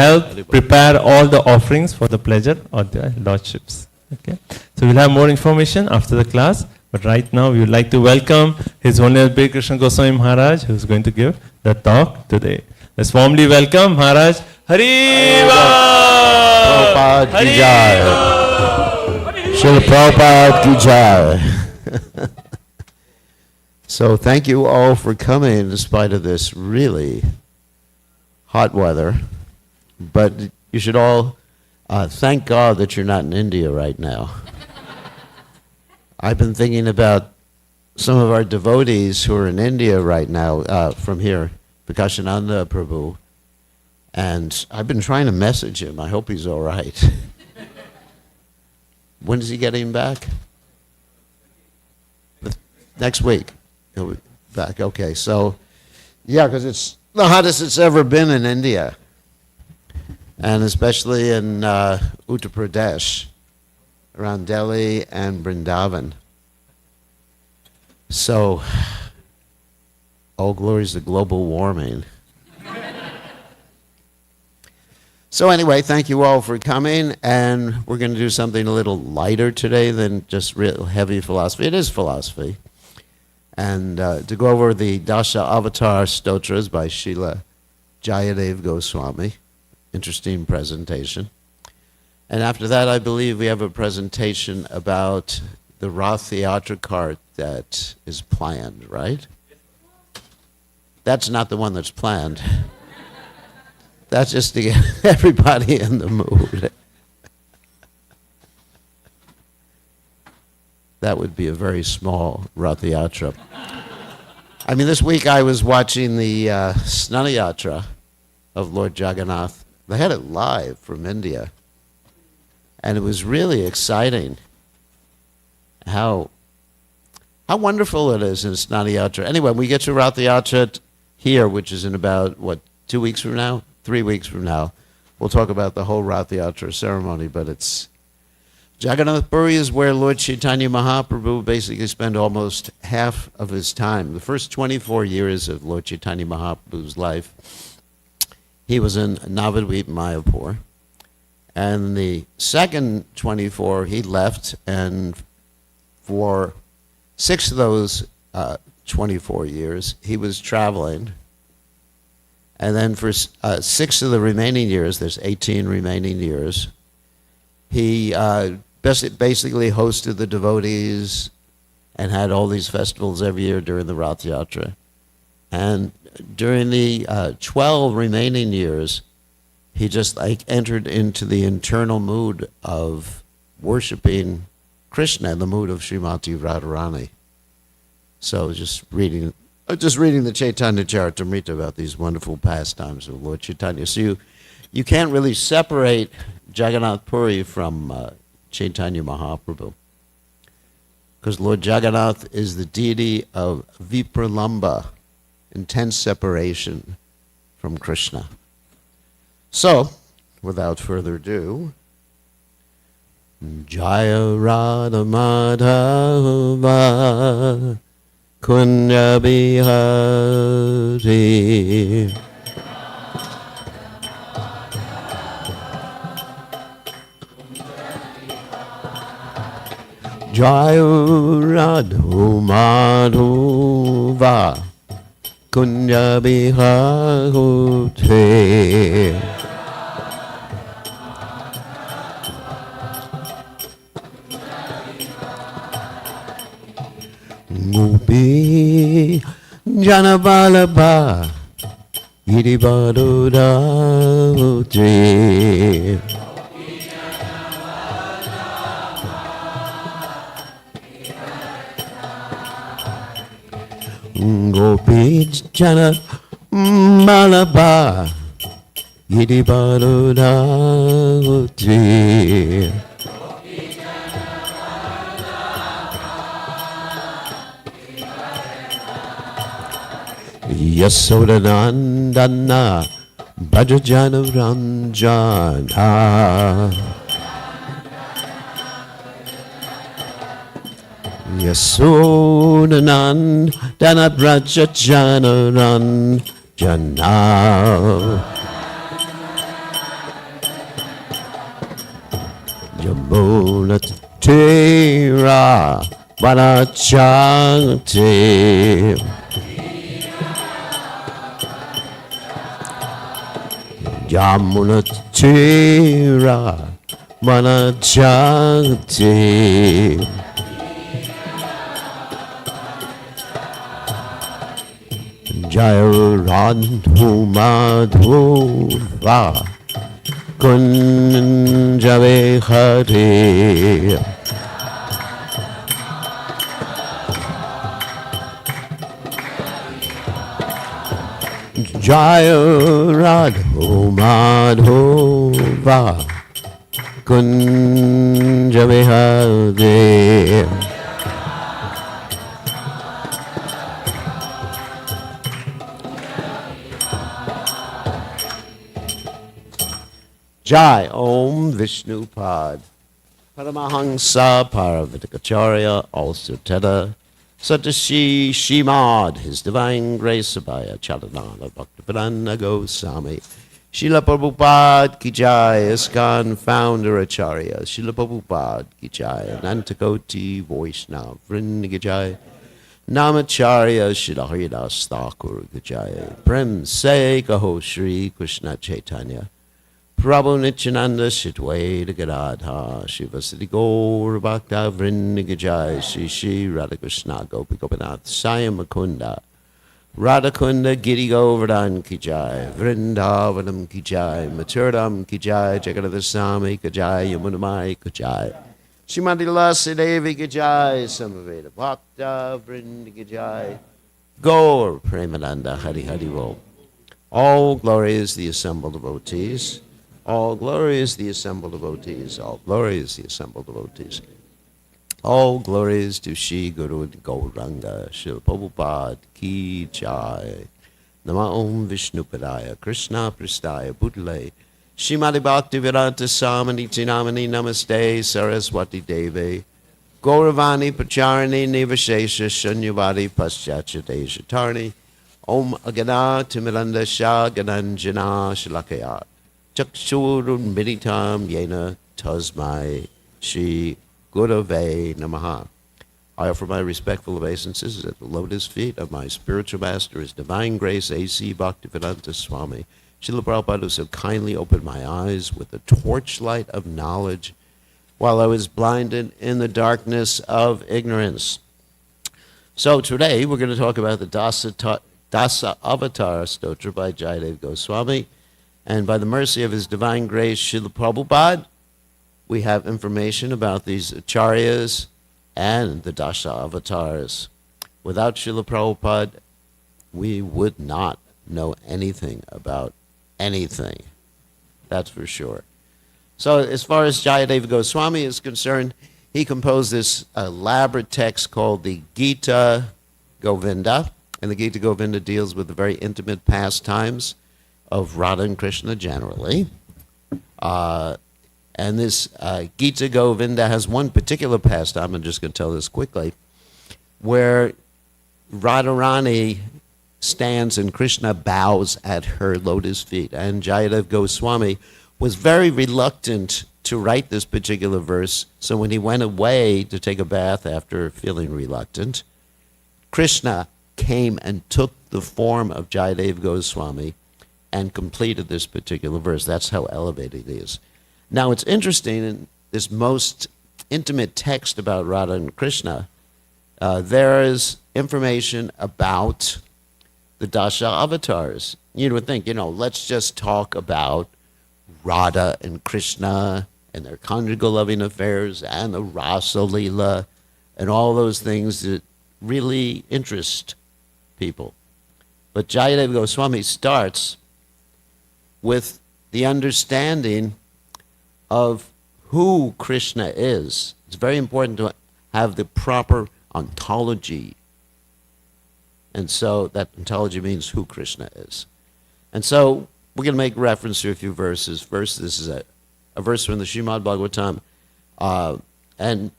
help prepare all the offerings for the pleasure of the lordships. Okay. So we'll have more information after the class. But right now, we would like to welcome His Holiness Bhai Krishna Goswami Maharaj, who is going to give the talk today. Let's warmly welcome Maharaj. Hariva! Prabhupada ki jai. Srila Prabhupada ki jai. So thank you all for coming in spite of this really hot weather. But you should all thank God that you're not in India right now. I've been thinking about some of our devotees who are in India right now from here, Vikashananda Prabhu, and I've been trying to message him. I hope he's all right. When is he getting back? Next week. He'll be back. Okay, so, yeah, because it's the hottest it's ever been in India, and especially in Uttar Pradesh, around Delhi and Vrindavan. So, all glories to global warming. So anyway, thank you all for coming, and we're going to do something a little lighter today than just real heavy philosophy. It is philosophy. And to go over the Dasha Avatar Stotras by Srila Jayadev Goswami. Interesting presentation. And after that, I believe we have a presentation about the Rath Yatra cart that is planned, right? That's not the one that's planned. That's just to get everybody in the mood. That would be a very small Rath Yatra. I mean, this week I was watching the Snana Yatra of Lord Jagannath. They had it live from India. And it was really exciting how wonderful it is in Snana Yatra. Anyway, we get to Rath Yatra here, which is in about, 2 weeks from now? 3 weeks from now. We'll talk about the whole Rath Yatra ceremony, but it's Jagannath Puri is where Lord Chaitanya Mahaprabhu basically spent almost half of his time. The first 24 years of Lord Chaitanya Mahaprabhu's life, he was in Navadvip Mayapur. And the second 24, he left, and for 6 of those 24 years, he was traveling. And then for 6 of the remaining years, there's 18 remaining years, he basically hosted the devotees and had all these festivals every year during the Rath Yatra. And during the 12 remaining years, he just entered into the internal mood of worshiping Krishna, the mood of Srimati Radharani. So just reading the Chaitanya Charitamrita about these wonderful pastimes of Lord Chaitanya. So you can't really separate Jagannath Puri from Chaitanya Mahaprabhu, because Lord Jagannath is the deity of Vipralamba, intense separation from Krishna. So, without further ado, Jaya Radha Madhava Kunya Bihari Jaya Radha Madhava Kunya Bihari Gopi Janabalabha Giribadodavute Gopi Janabalabha Giribadodavute Yasodanandana Bhajajana Ranjana Yasodanandana Bhajajana Ranjana Yamuna Tira Manachanti Yamuna Tira Manachanti Jaya Radhu Madhuva Kunjave Hare Jaya Radhu Madhuva Kunjave Hare Jai Om Vishnu Pad Paramahansa Paravatikacharya also Teda Satashi Shimad His Divine Grace Abhaya Chalanana Bhaktivedanta Goswami Srila Prabhupada Ki Jai ISKCON Founder Acharya Srila Prabhupada Ki Jai Anantakoti Vaishnava Vrinda Ki Jai Namacharya Srila Haridas Thakur Ki Jai Prem Se Kaho Shri Krishna Chaitanya Prabhu Nityananda Shitwaita Gadadha Shivasati Gaur Bhakta Vrinda Ki Jai Shri Shri Radhakrishna Gopi Gopinath Sayam Mukunda Radhakunda Giri Govardhan Ki Jai Vrindavanam Ki Jai Maturadam Ki Jai Jagannath Swami Ki Jai Yamunamai Ki Jai Srimati Lasi Devi Ki Jai Samaveda Bhakta Vrinda Ki Jai Gaur Premananda Hari Hari Vo. All glory is the assembled devotees. All glory is the assembled devotees. All glory is the assembled devotees. All glory is to Shri Guru Gauranga, Srila Prabhupada Ki Jai. Nama Om Vishnu Padaya, Krishna Pristaya, Bhutale, Shrimati Bhaktivedanta Samaniti Namani Namaste, Saraswati Devi, Gauravani Pacharani Nivashesha Shunyavadi Paschatya Deshatarni, Om Agana Timilanda Shah Gananjana Shalakaya. Chakshurun Minitam Yena Tasmai Shri Gurave Namaha. I offer my respectful obeisances at the lotus feet of my spiritual master, His Divine Grace, A.C. Bhaktivedanta Swami, Srila Prabhupada, who so kindly opened my eyes with the torchlight of knowledge while I was blinded in the darkness of ignorance. So today we're going to talk about the Dasa Avatar Stotra by Jayadev Goswami. And by the mercy of His Divine Grace, Srila Prabhupada, we have information about these acharyas and the Dasha avatars. Without Srila Prabhupada, we would not know anything about anything. That's for sure. So as far as Jayadev Goswami is concerned, he composed this elaborate text called the Gita Govinda. And the Gita Govinda deals with the very intimate pastimes of Radha and Krishna generally. And this Gita Govinda has one particular pastime, I'm just going to tell this quickly, where Radharani stands and Krishna bows at her lotus feet. And Jayadev Goswami was very reluctant to write this particular verse, so when he went away to take a bath after feeling reluctant, Krishna came and took the form of Jayadev Goswami and completed this particular verse. That's how elevated it is. Now, it's interesting, in this most intimate text about Radha and Krishna, there is information about the Dasha avatars. You would think, let's just talk about Radha and Krishna and their conjugal loving affairs and the Rasa Leela and all those things that really interest people. But Jayadev Goswami starts with the understanding of who Krishna is. It's very important to have the proper ontology. And so that ontology means who Krishna is. And so we're going to make reference to a few verses. First, this is a verse from the Srimad Bhagavatam. And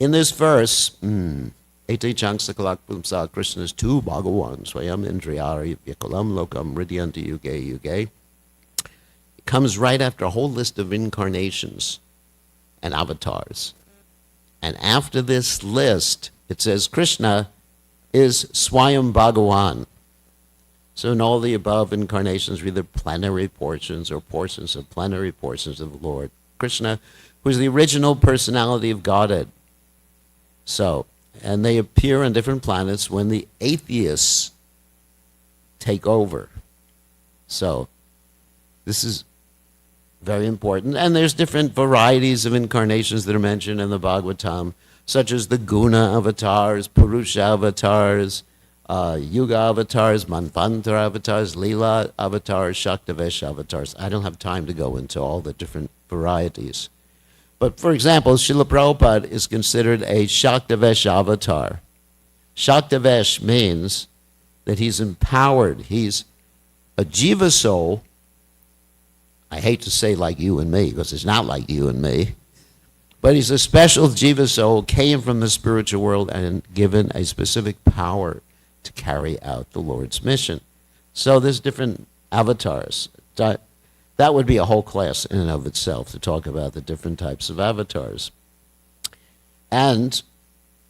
in this verse, Ete Changsakalak Pumsa, Krishna's two Bhagavan, Swayam Indriyari Vikalam Lokam Ridyanti Yuge Yuge, comes right after a whole list of incarnations and avatars. And after this list, it says Krishna is Swayam Bhagavan. So in all the above incarnations, either plenary portions or portions of plenary portions of the Lord. Krishna, who is the original personality of Godhead. So, and they appear on different planets when the atheists take over. So, this is very important. And there's different varieties of incarnations that are mentioned in the Bhagavatam, such as the Guna avatars, Purusha avatars, Yuga avatars, Manvantara avatars, Leela avatars, Shaktavesh avatars. I don't have time to go into all the different varieties. But for example, Srila Prabhupada is considered a Shaktavesh avatar. Shaktavesh means that he's empowered. He's a jiva soul. I hate to say like you and me, because it's not like you and me. But he's a special jiva soul, came from the spiritual world and given a specific power to carry out the Lord's mission. So there's different avatars. That would be a whole class in and of itself to talk about the different types of avatars. And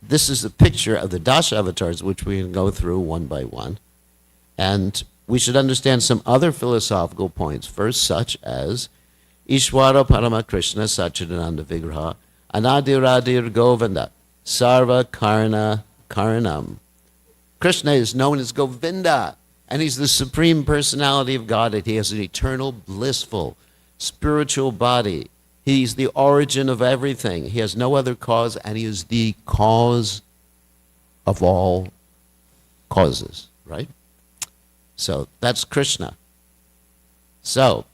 this is a picture of the Dasha avatars, which we can go through one by one. And we should understand some other philosophical points first, such as Ishwara Parama Krishna Sachidananda Vigraha Anadiradir Govinda Sarva Karna Karanam. Krishna is known as Govinda, and he's the supreme personality of Godhead. He has an eternal, blissful, spiritual body. He's the origin of everything. He has no other cause, and he is the cause of all causes, right? So that's Krishna. So,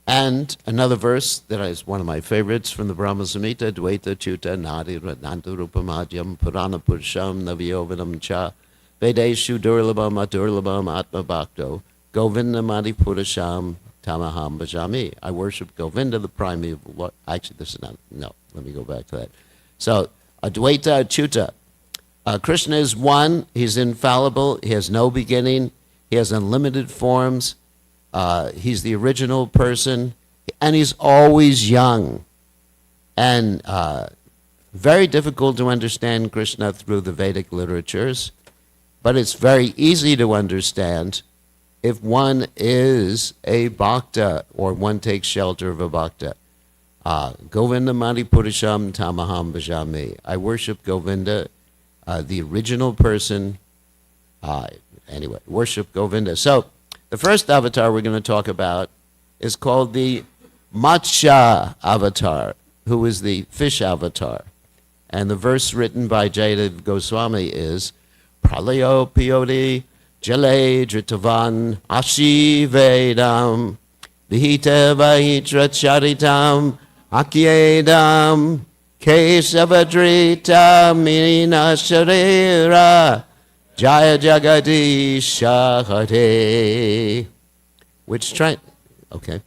and another verse that is one of my favorites from the Brahma Samhita, Dvaita Chuta Nadi Radnanta Rupamadhyam Purana Purusham Navyovanam Cha Vedeshu Durlabam Adurlabam Atma Bhakto Govinda Madi Purusham Tamaham Bhajami. I worship Govinda, the primeval Lord. Actually, this is not, no, let me go back to that. So, Advaita Chuta. Krishna is one, he's infallible, he has no beginning, he has unlimited forms, he's the original person, and he's always young. And very difficult to understand Krishna through the Vedic literatures, but it's very easy to understand if one is a bhakta, or one takes shelter of a bhakta. Govinda Mani Purusham Tamaham Bhajami. I worship Govinda, the original person. Anyway, worship Govinda. So, the first avatar we're going to talk about is called the Matsya avatar, who is the fish avatar. And the verse written by Jayadeva Goswami is, Pralayo Piyodi Jale Dritavan Ashi Vedam Vihita Vahitra Charitam Akyedam Kesavadrita Mina Sharira Jaya Jagadisha Hare. Which okay.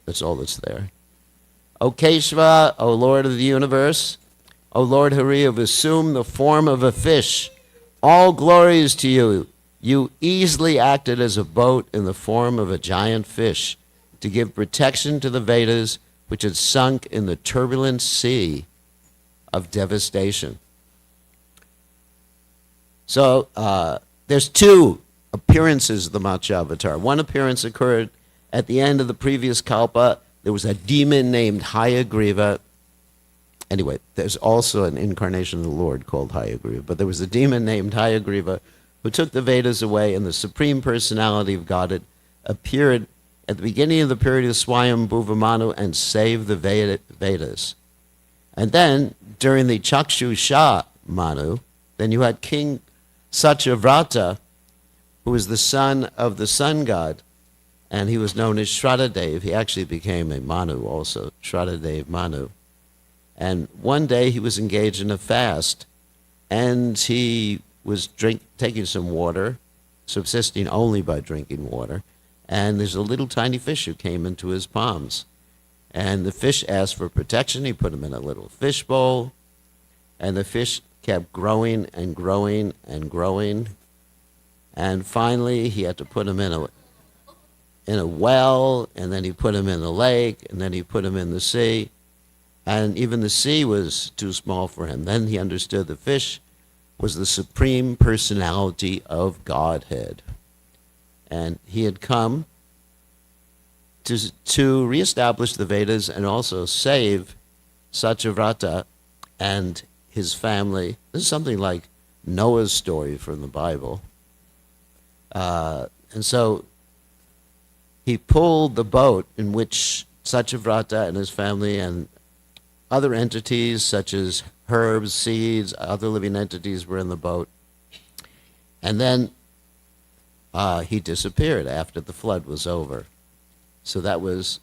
That's all that's there. O Keshava, O Lord of the universe, O Lord Hari, have assumed the form of a fish. All glory is to you. You easily acted as a boat in the form of a giant fish to give protection to the Vedas, which had sunk in the turbulent sea of devastation. So there's two appearances of the Matsya avatar. One appearance occurred at the end of the previous kalpa. There was a demon named Hayagriva. Anyway, there's also an incarnation of the Lord called Hayagriva, but there was a demon named Hayagriva who took the Vedas away, and the Supreme Personality of Godhead appeared at the beginning of the period of Swayam Bhuvamanu and saved the Vedas. And then, during the Chakshusha Manu, then you had King Satyavrata, who was the son of the sun god, and he was known as Shraddhadev. He actually became a Manu also, Shraddhadev Manu. And one day he was engaged in a fast, and he was taking some water, subsisting only by drinking water, and there's a little tiny fish who came into his palms. And the fish asked for protection. He put him in a little fish bowl, and the fish kept growing and growing and growing, and finally he had to put him in in a well, and then he put him in the lake, and then he put him in the sea. And even the sea was too small for him. Then he understood the fish was the supreme personality of Godhead. And he had come to reestablish the Vedas and also save Satyavrata and his family. This is something like Noah's story from the Bible. And so he pulled the boat in which Satyavrata and his family and other entities such as herbs, seeds, other living entities were in the boat. And then he disappeared after the flood was over. So that was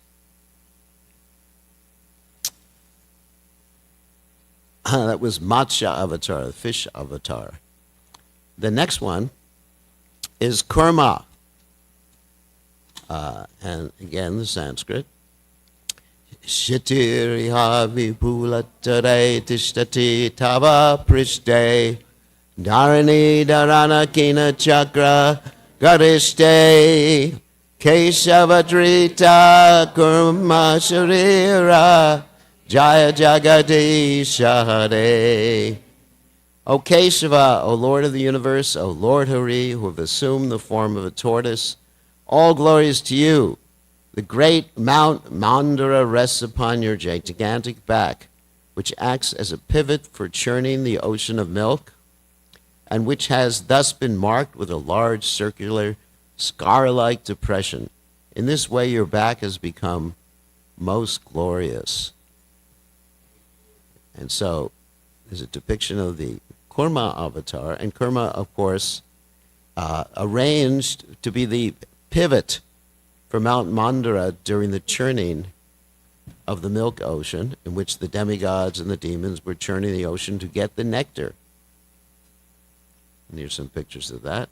Matsya avatar, the fish avatar. The next one is Kurma. And again, the Sanskrit. Shitiriha vipulatare tishtati tava prishte dharani dharana kina chakra garishte keshavadrita kurma sharira jaya jagadisha hare. O Keshava, O Lord of the universe, O Lord Hari, who have assumed the form of a tortoise, all glories to you. The great Mount Mandara rests upon your gigantic back, which acts as a pivot for churning the ocean of milk, and which has thus been marked with a large circular scar-like depression. In this way, your back has become most glorious. And so, there's a depiction of the Kurma avatar, and Kurma, of course, arranged to be the pivot for Mount Mandara during the churning of the milk ocean, in which the demigods and the demons were churning the ocean to get the nectar. And here's some pictures of that.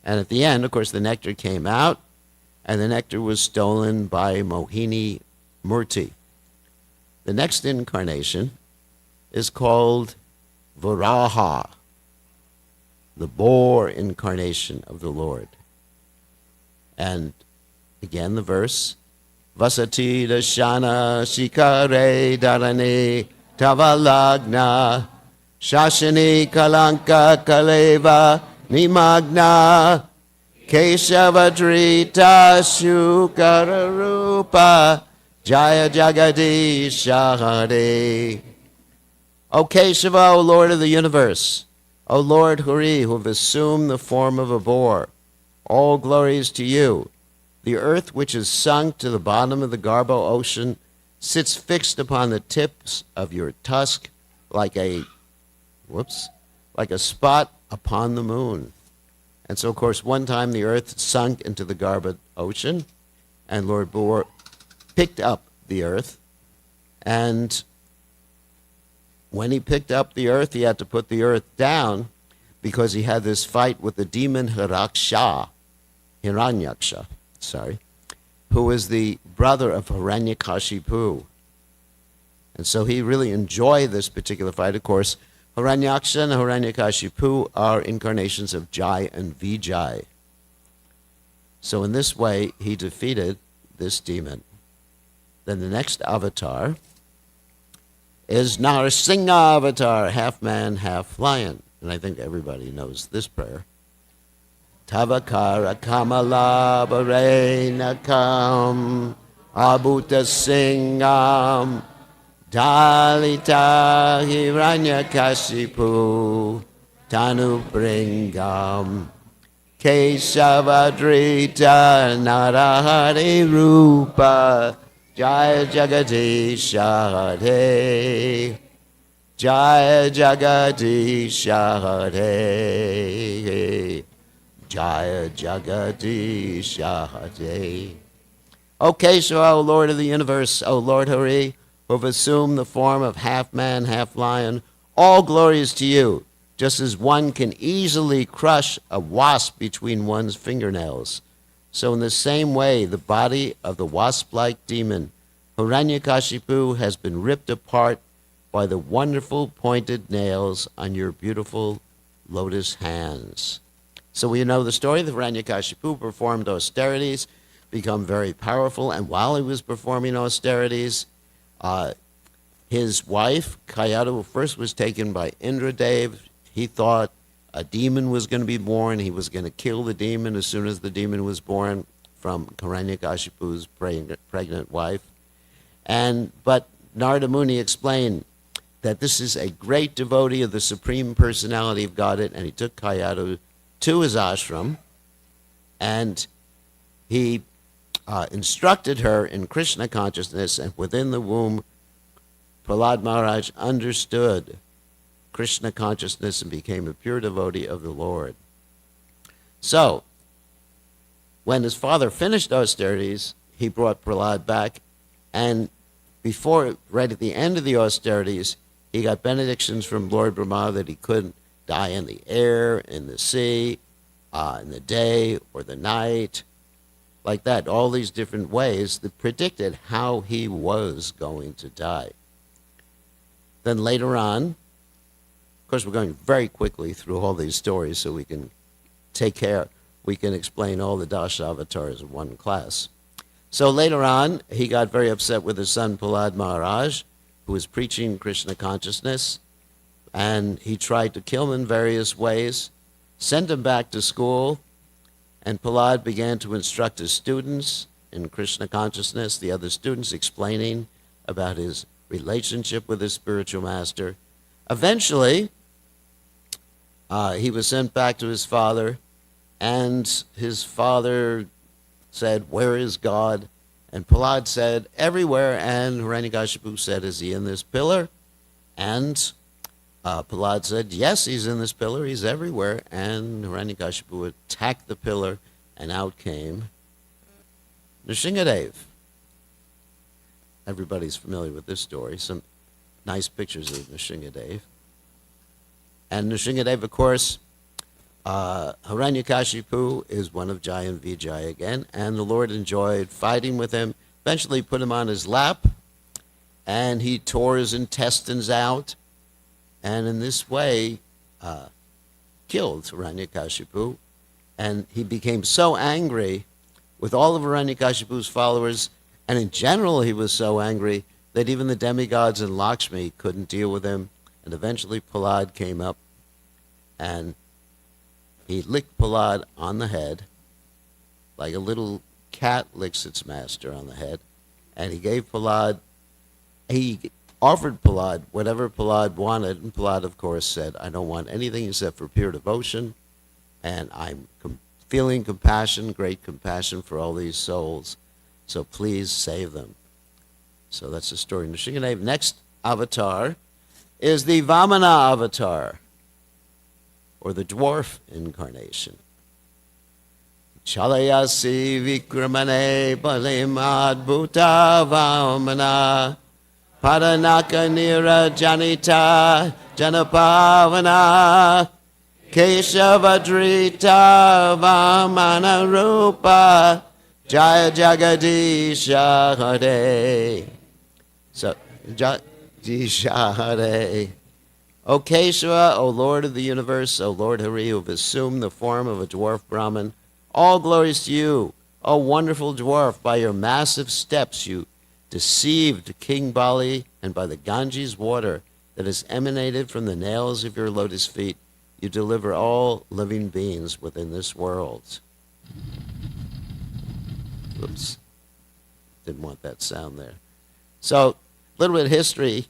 And at the end, of course, the nectar came out, and the nectar was stolen by Mohini Murti. The next incarnation is called Varaha, the boar incarnation of the Lord. And again, the verse, Vasati dashana shikare dharane tavalagna shashani kalanka kaleva nimagna keshavadrita shukararupa jaya jagadisha hare. O Keshava, O Lord of the universe, O Lord Hari, who have assumed the form of a boar, all glories to you. The earth which is sunk to the bottom of the Garbo ocean sits fixed upon the tips of your tusk like a spot upon the moon. And so, of course, one time the earth sunk into the Garbo ocean, and Lord Boar picked up the earth, and when he picked up the earth, he had to put the earth down because he had this fight with the demon Hiranyaksha, who was the brother of Hiranyakashipu. And so he really enjoyed this particular fight. Of course, Hiranyaksha and Hiranyakashipu are incarnations of Jai and Vijay. So in this way, he defeated this demon. Then the next avatar is Narsingha avatar, half man, half lion. And I think everybody knows this prayer. Tavakara kamala barenakam abhuta singham dalita hiranyakashipu tanubringam keshavadrita narahari rupa jaya jagadisha hare jaya jagadisha hare Jaya Jagadisha Hare. O Keshava, O Lord of the universe, O Lord Hari, who have assumed the form of half man, half lion, all glory is to you, just as one can easily crush a wasp between one's fingernails. So in the same way, the body of the wasp-like demon, Hiranyakashipu, has been ripped apart by the wonderful pointed nails on your beautiful lotus hands. So we know the story that Hiranyakashipu performed austerities, become very powerful, and while he was performing austerities, his wife, Kayadu, first was taken by Indradev. He thought a demon was going to be born. He was going to kill the demon as soon as the demon was born from Hiranyakashipu's pregnant wife. But Narada Muni explained that this is a great devotee of the Supreme Personality of Godhead, and he took Kayadu to his ashram, and he instructed her in Krishna consciousness, and within the womb, Prahlad Maharaj understood Krishna consciousness and became a pure devotee of the Lord. So, when his father finished austerities, he brought Prahlad back, and right at the end of the austerities, he got benedictions from Lord Brahma that he couldn't die in the air, in the sea, in the day or the night, like that. All these different ways that predicted how he was going to die. Then later on, of course we're going very quickly through all these stories so we can explain all the Dasha avatars in one class. So later on, he got very upset with his son Prahlad Maharaj, who was preaching Krishna consciousness, and he tried to kill him in various ways, sent him back to school, and Prahlad began to instruct his students in Krishna consciousness, the other students explaining about his relationship with his spiritual master. Eventually, he was sent back to his father, and his father said, "Where is God?" And Prahlad said, "Everywhere." And Hiranyakashipu said, "Is he in this pillar?" And Prahlad said, "Yes, he's in this pillar. He's everywhere." And Hiranyakashipu attacked the pillar, and out came Nrsingadev. Everybody's familiar with this story. Some nice pictures of Nrsingadev. And Nrsingadev, of course, Hiranyakashipu is one of Jai and Vijay again, and the Lord enjoyed fighting with him, eventually put him on his lap, and he tore his intestines out, and in this way killed Hiranyakashipu. And he became so angry with all of Hiranyakashipu's followers, and in general he was so angry that even the demigods and Lakshmi couldn't deal with him, and eventually Prahlad came up, and he licked Prahlad on the head, like a little cat licks its master on the head, and he offered Prahlad whatever Prahlad wanted, and Prahlad, of course, said, "I don't want anything except for pure devotion, and I'm feeling compassion, great compassion for all these souls, so please save them." So that's the story of Nrsingadev. Next avatar is the Vamana avatar, or the dwarf incarnation. Chalayasi vikramane balimad bhuta vamana padanaka nira janita janapavana keshavadrita vamana rupa jaya jagadisha hare. So, jagadisha hare. O Keshava, O Lord of the universe, O Lord Hari, who have assumed the form of a dwarf Brahmin, all glories to you, O wonderful dwarf. By your massive steps you deceived King Bali, and by the Ganges water that has emanated from the nails of your lotus feet, you deliver all living beings within this world. Oops, didn't want that sound there. So, a little bit of history,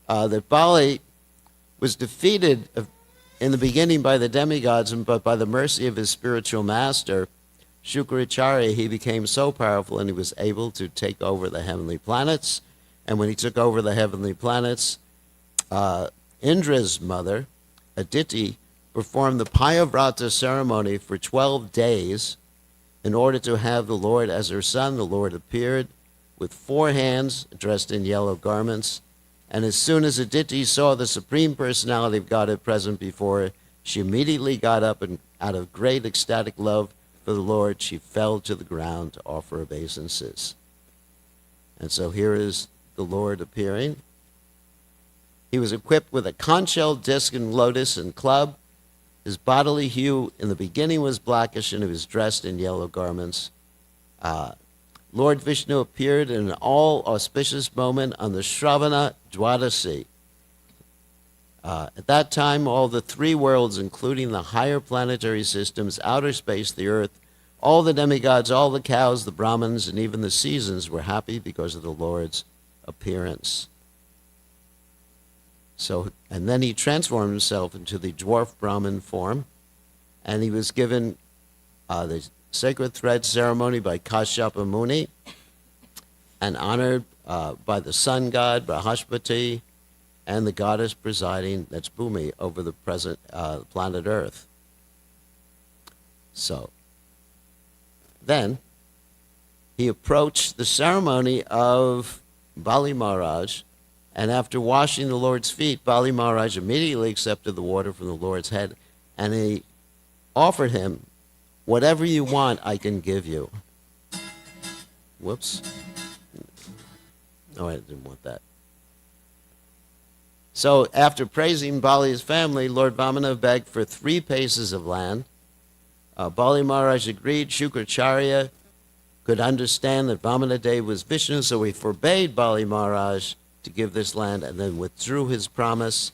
that Bali was defeated in the beginning by the demigods, but by the mercy of his spiritual master, Shukracharya, he became so powerful and he was able to take over the heavenly planets. And when he took over the heavenly planets, Indra's mother, Aditi, performed the Payavrata ceremony for 12 days in order to have the Lord as her son. The Lord appeared with 4 hands dressed in yellow garments. And as soon as Aditi saw the Supreme Personality of Godhead present before her, she immediately got up, and out of great ecstatic love for the Lord, she fell to the ground to offer obeisances. And so here is the Lord appearing. He was equipped with a conch shell disc and lotus and club, His bodily hue in the beginning was blackish, and he was dressed in yellow garments. Lord Vishnu appeared in an all-auspicious moment on the Shravana Dwadasi. At that time, all the three worlds, including the higher planetary systems, outer space, the earth, all the demigods, all the cows, the Brahmins, and even the seasons were happy because of the Lord's appearance. So, and then he transformed himself into the dwarf Brahmin form, and he was given the sacred thread ceremony by Kashyapa Muni, and honored by the sun god, Brahaspati, and the goddess presiding, that's Bhumi, over the present planet Earth. So, then he approached the ceremony of Bali Maharaj, and after washing the Lord's feet, Bali Maharaj immediately accepted the water from the Lord's head, and he offered him, "Whatever you want, I can give you." Whoops. No, I didn't want that. So after praising Bali's family, Lord Vamana begged for 3 paces of land. Bali Maharaj agreed. Shukracharya could understand that Vamana Dev was Vishnu, so he forbade Bali Maharaj to give this land and then withdrew his promise.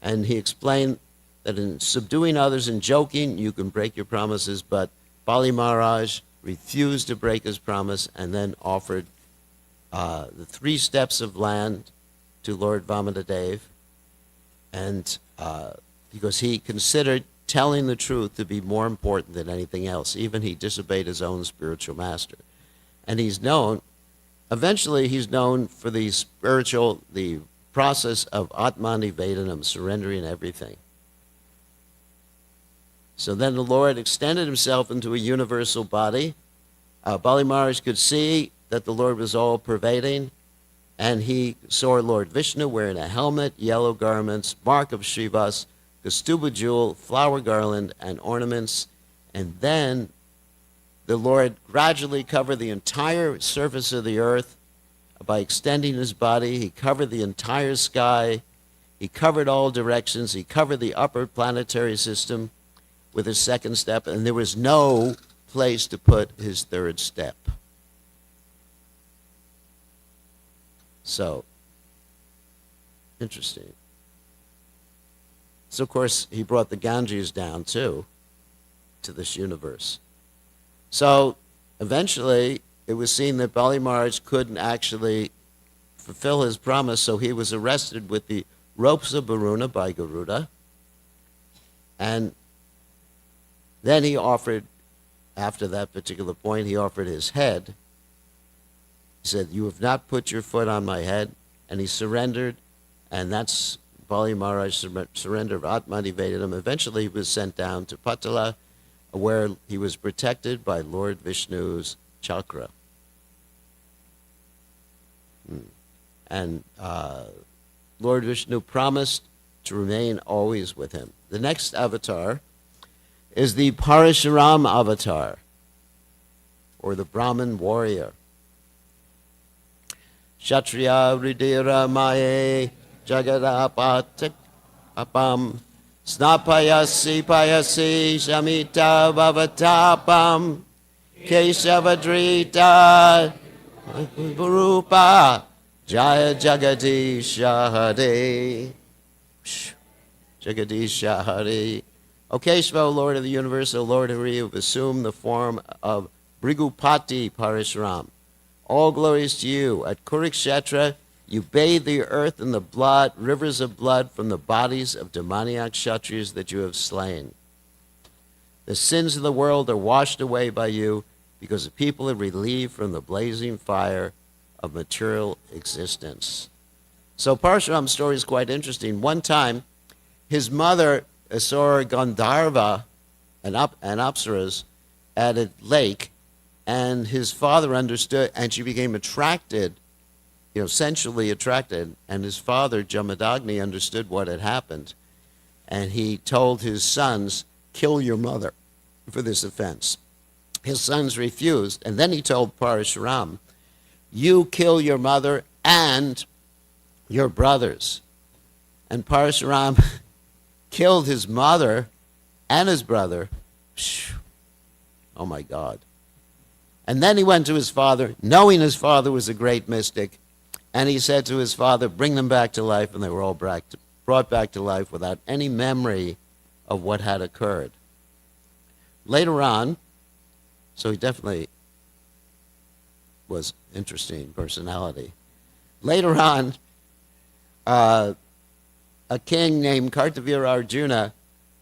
And he explained that in subduing others and joking, you can break your promises, but Bali Maharaj refused to break his promise and then offered the 3 steps of land to Lord Vamana Dev, and because he considered telling the truth to be more important than anything else. Even he disobeyed his own spiritual master. And eventually he's known for the process of Atmanivedanam, surrendering everything. So then the Lord extended himself into a universal body. Bali Maharaj could see that the Lord was all-pervading, and he saw Lord Vishnu wearing a helmet, yellow garments, mark of Shrivas, Kastuba jewel, flower garland, and ornaments. And then the Lord gradually covered the entire surface of the earth by extending his body. He covered the entire sky. He covered all directions. He covered the upper planetary system with his 2nd step, and there was no place to put his 3rd step. So, interesting. So, of course, he brought the Ganges down, too, to this universe. So, eventually, it was seen that Bali Maharaj couldn't actually fulfill his promise, so he was arrested with the ropes of Varuna by Garuda. And then he offered, after that particular point, he offered his head. He said, "You have not put your foot on my head." And he surrendered, and that's Bali Maharaj's surrender of Atmanivedanam. Eventually he was sent down to Patala, where he was protected by Lord Vishnu's chakra. And Lord Vishnu promised to remain always with him. The next avatar is the Parashuram avatar, or the Brahmin warrior. Kshatriya Hridira Maye Jagadapatak Apam Snapayasi Payasi Shamita Bhavatapam Keshavadrita Burupa Jaya Jagadisha Hare Jagadisha Hare. O Keshava, Lord of the universe, O Lord Hari, who have assumed the form of Brigupati Parashuram. All glories to you. At Kurukshetra, you bathe the earth in the blood, rivers of blood from the bodies of demoniac Kshatriyas that you have slain. The sins of the world are washed away by you because the people are relieved from the blazing fire of material existence. So Parshuram's story is quite interesting. One time, his mother saw Gandharva and Apsaras at a lake, and his father understood, and she became attracted, sensually attracted, and his father, Jamadagni, understood what had happened, and he told his sons, "Kill your mother for this offense." His sons refused, and then he told Parashuram, "You kill your mother and your brothers." And Parashuram killed his mother and his brother. Phew, oh my God. And then he went to his father, knowing his father was a great mystic, and he said to his father, bring them back to life, and they were all brought back to life without any memory of what had occurred. Later on, so he definitely was interesting personality. Later on, a king named Kartavira Arjuna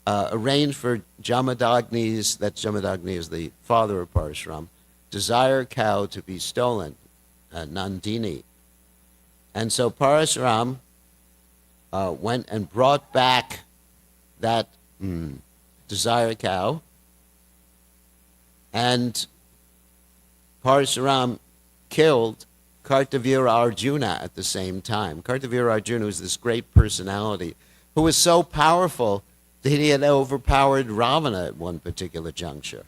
arranged for Jamadagni's, that's Jamadagni is the father of Parashuram, desire cow to be stolen, Nandini. And so Parashuram went and brought back that desire cow, and Parashuram killed Kartavira Arjuna at the same time. Kartavira Arjuna was this great personality who was so powerful that he had overpowered Ravana at one particular juncture.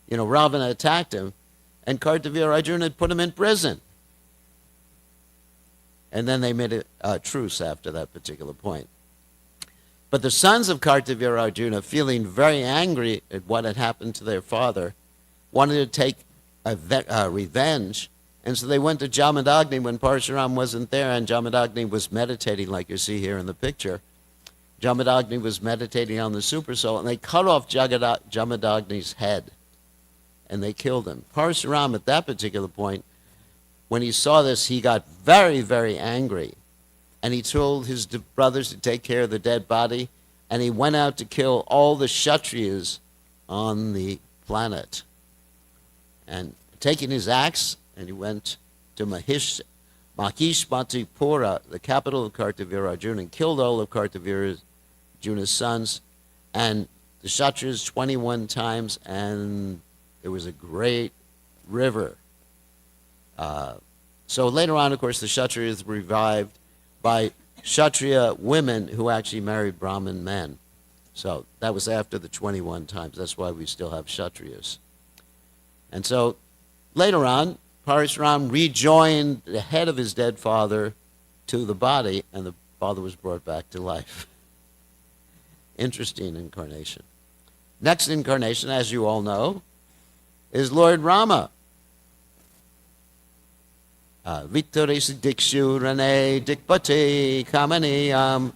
You know, Ravana attacked him, and Kartavira Arjuna had put him in prison. And then they made a truce after that particular point. But the sons of Kartavira Arjuna, feeling very angry at what had happened to their father, wanted to take revenge. And so they went to Jamadagni when Parshuram wasn't there, and Jamadagni was meditating, like you see here in the picture. Jamadagni was meditating on the super soul, and they cut off Jamadagni's head, and they killed him. Parshuram, at that particular point, when he saw this, he got very, very angry. And he told his brothers to take care of the dead body, and he went out to kill all the Kshatriyas on the planet. And taking his axe, and he went to Mahishmatipura, the capital of Kartavira Arjuna, and killed all of Kartavira Arjuna's sons, and the Kshatriyas 21 times, and there was a great river. So later on, of course, the Kshatriyas were revived by Kshatriya women who actually married Brahmin men. So that was after the 21 times. That's why we still have Kshatriyas. And so later on, Parashuram rejoined the head of his dead father to the body, and the father was brought back to life. Interesting incarnation. Next incarnation, as you all know, is Lord Rama. Vittoris Dikshu Rane Dikpati Kamaniyam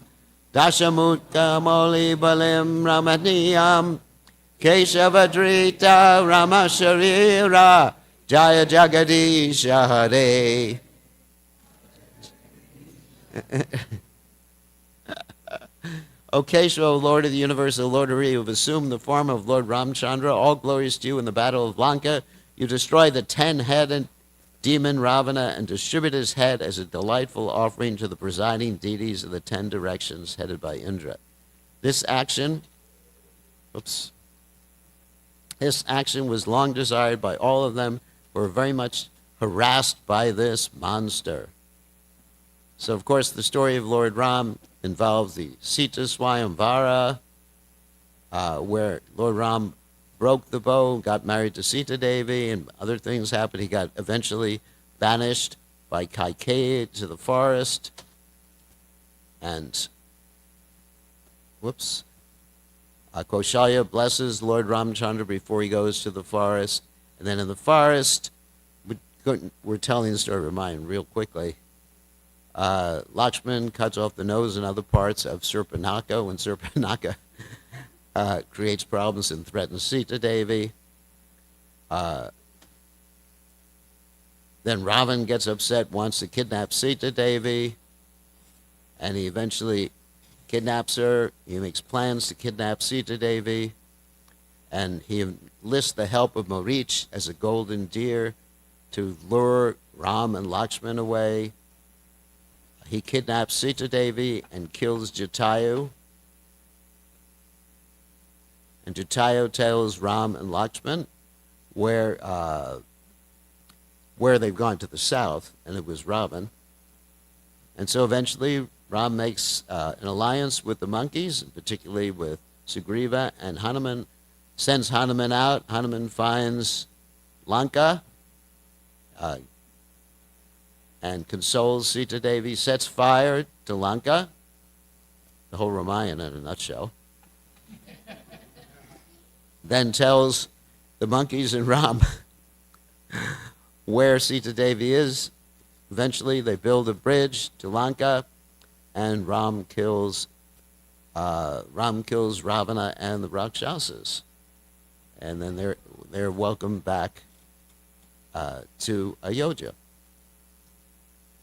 Dashamutka Moli Balim Ramaniyam Keshavadrita Ramasharira Jaya Jagadisha Hare. O Keshava, Lord of the universe, O Lord Hari, who have assumed the form of Lord Ramchandra, all glorious to you in the battle of Lanka, you destroyed the 10-headed demon Ravana and distribute his head as a delightful offering to the presiding deities of the 10 directions headed by Indra. This action was long desired by all of them who were very much harassed by this monster. So, of course, the story of Lord Ram involves the Sita Swayamvara, where Lord Ram broke the bow, got married to Sita Devi, and other things happened. He got eventually banished by Kaikeyi to the forest. And, Kaushalya blesses Lord Ramchandra before he goes to the forest. And then in the forest, we're telling the story of mine real quickly. Lakshman cuts off the nose and other parts of Surpanaka when Surpanaka creates problems and threatens Sita Devi. Then Ravan gets upset, wants to kidnap Sita Devi, and he eventually kidnaps her. He makes plans to kidnap Sita Devi, and he enlists the help of Marich as a golden deer to lure Ram and Lakshman away. He kidnaps Sita Devi and kills Jatayu. And Jatayu tells Ram and Lakshman where they've gone to the south, and it was Ravan. And so eventually Ram makes an alliance with the monkeys, particularly with Sugriva, and Hanuman sends Hanuman out. Hanuman finds Lanka and consoles Sita Devi, sets fire to Lanka, the whole Ramayana in a nutshell. then tells the monkeys and Ram where Sita Devi is. Eventually, they build a bridge to Lanka, and Ram kills Ravana and the Rakshasas, and then they're welcomed back to Ayodhya,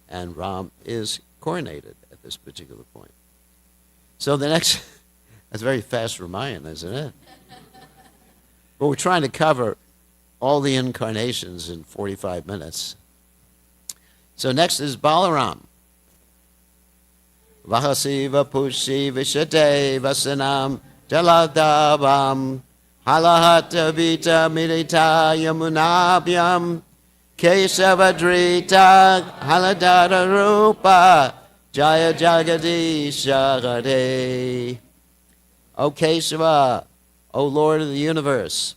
and Ram is coronated at this particular point. So the next, that's very fast Ramayana, isn't it? But we're trying to cover all the incarnations in 45 minutes. So next is Balaram. Vahasiva Pushi Vishate Vasanam Jaladabam Halahata Vita Milita Yamunabhyam Kesavadrita Haladara Rupa Jaya Jagadisha Hare. O Kesava, O Lord of the universe,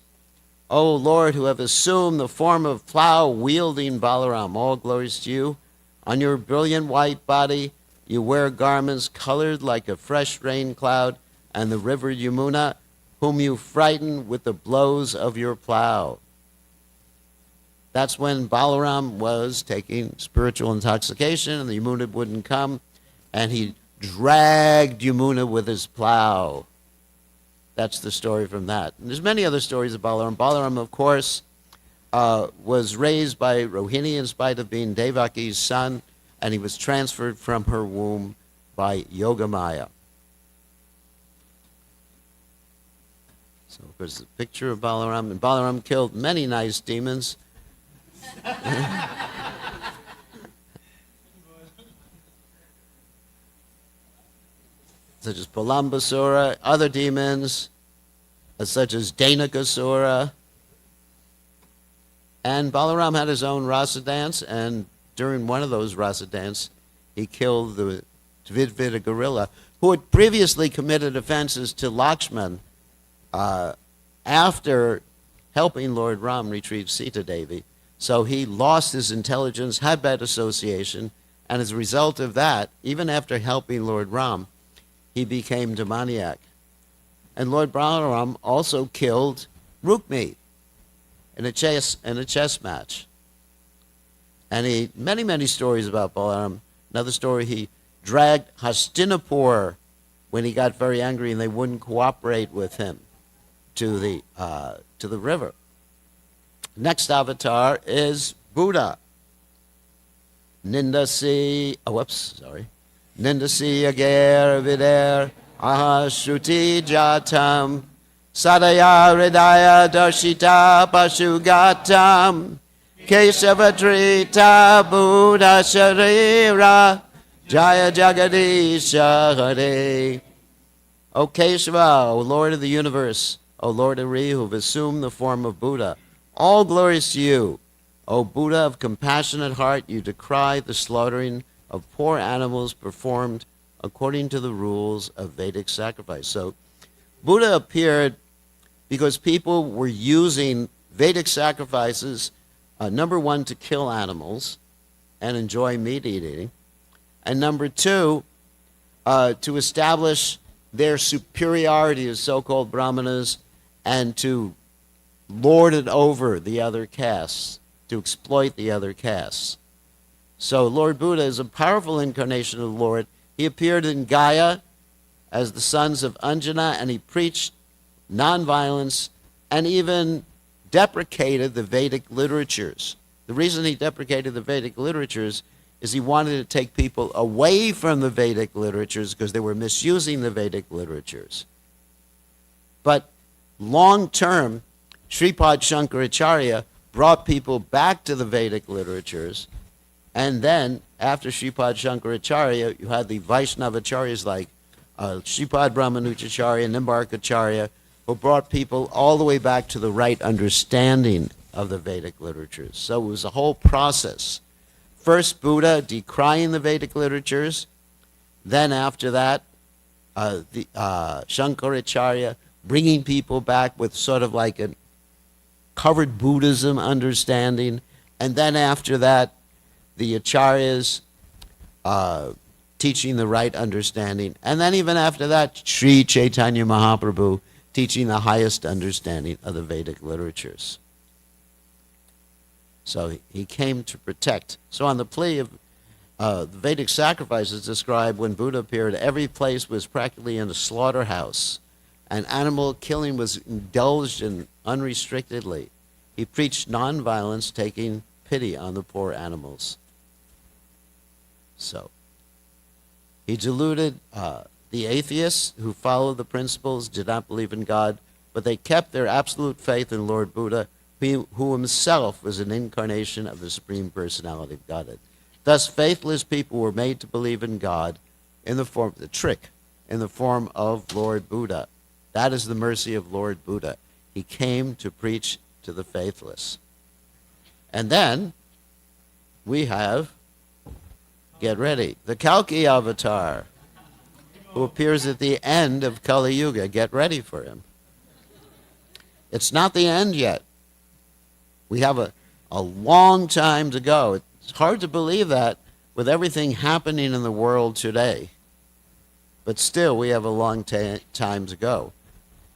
O Lord, who have assumed the form of plow-wielding Balaram, all glories to you. On your brilliant white body, you wear garments colored like a fresh rain cloud, and the river Yamuna, whom you frighten with the blows of your plow. That's when Balaram was taking spiritual intoxication, and the Yamuna wouldn't come, and he dragged Yamuna with his plow. That's the story from that. And there's many other stories of Balaram. Balaram, of course, was raised by Rohini in spite of being Devaki's son, and he was transferred from her womb by Yogamaya. So there's a picture of Balaram, and Balaram killed many nice demons. Such as Palambasura, other demons, such as Danakasura. And Balaram had his own rasa dance, and during one of those rasa dance, he killed the Dvidvita gorilla, who had previously committed offenses to Lakshman after helping Lord Ram retrieve Sita Devi. So he lost his intelligence, had bad association, and as a result of that, even after helping Lord Ram, he became demoniac. And Lord Balaram also killed Rukmi in a chess match. And many stories about Balaram. Another story, he dragged Hastinapur when he got very angry and they wouldn't cooperate with him to the river. Next avatar is Buddha. Nindasi agar vider ahashruti jatam sadaya hridaya darshita pashugatam kesavadrita buddha sharira jaya jagadisha hare. O Kesava, O Lord of the universe, O Lord of Hari, who have assumed the form of Buddha, all glories to you. O Buddha of compassionate heart, you decry the slaughtering of poor animals performed according to the rules of Vedic sacrifice. So Buddha appeared because people were using Vedic sacrifices, number one, to kill animals and enjoy meat eating, and number two, to establish their superiority as so-called brahmanas and to lord it over the other castes, to exploit the other castes. So Lord Buddha is a powerful incarnation of the Lord. He appeared in Gaya as the sons of Anjana, and he preached nonviolence and even deprecated the Vedic literatures. The reason he deprecated the Vedic literatures is he wanted to take people away from the Vedic literatures because they were misusing the Vedic literatures. But long-term, Sripad Shankaracharya brought people back to the Vedic literatures. And then, after Sripad Shankaracharya, you had the Vaishnavacharyas like Sripad Brahmanucharya, Nimbarkacharya, who brought people all the way back to the right understanding of the Vedic literatures. So it was a whole process. First, Buddha decrying the Vedic literatures. Then, after that, Shankaracharya bringing people back with sort of like a covered Buddhism understanding. And then, after that, the acharyas teaching the right understanding. And then even after that, Sri Chaitanya Mahaprabhu teaching the highest understanding of the Vedic literatures. So he came to protect. So on the plea of the Vedic sacrifices describe when Buddha appeared, every place was practically in a slaughterhouse, and animal killing was indulged in unrestrictedly. He preached nonviolence, taking pity on the poor animals. So he deluded the atheists who followed the principles, did not believe in God, but they kept their absolute faith in Lord Buddha, who himself was an incarnation of the Supreme Personality of Godhead. Thus, faithless people were made to believe in God in the form, the trick, in the form of Lord Buddha. That is the mercy of Lord Buddha. He came to preach to the faithless. And then we have, get ready, the Kalki avatar, who appears at the end of Kali Yuga. Get ready for him. It's not the end yet. We have a long time to go. It's hard to believe that with everything happening in the world today. But still, we have a long time to go.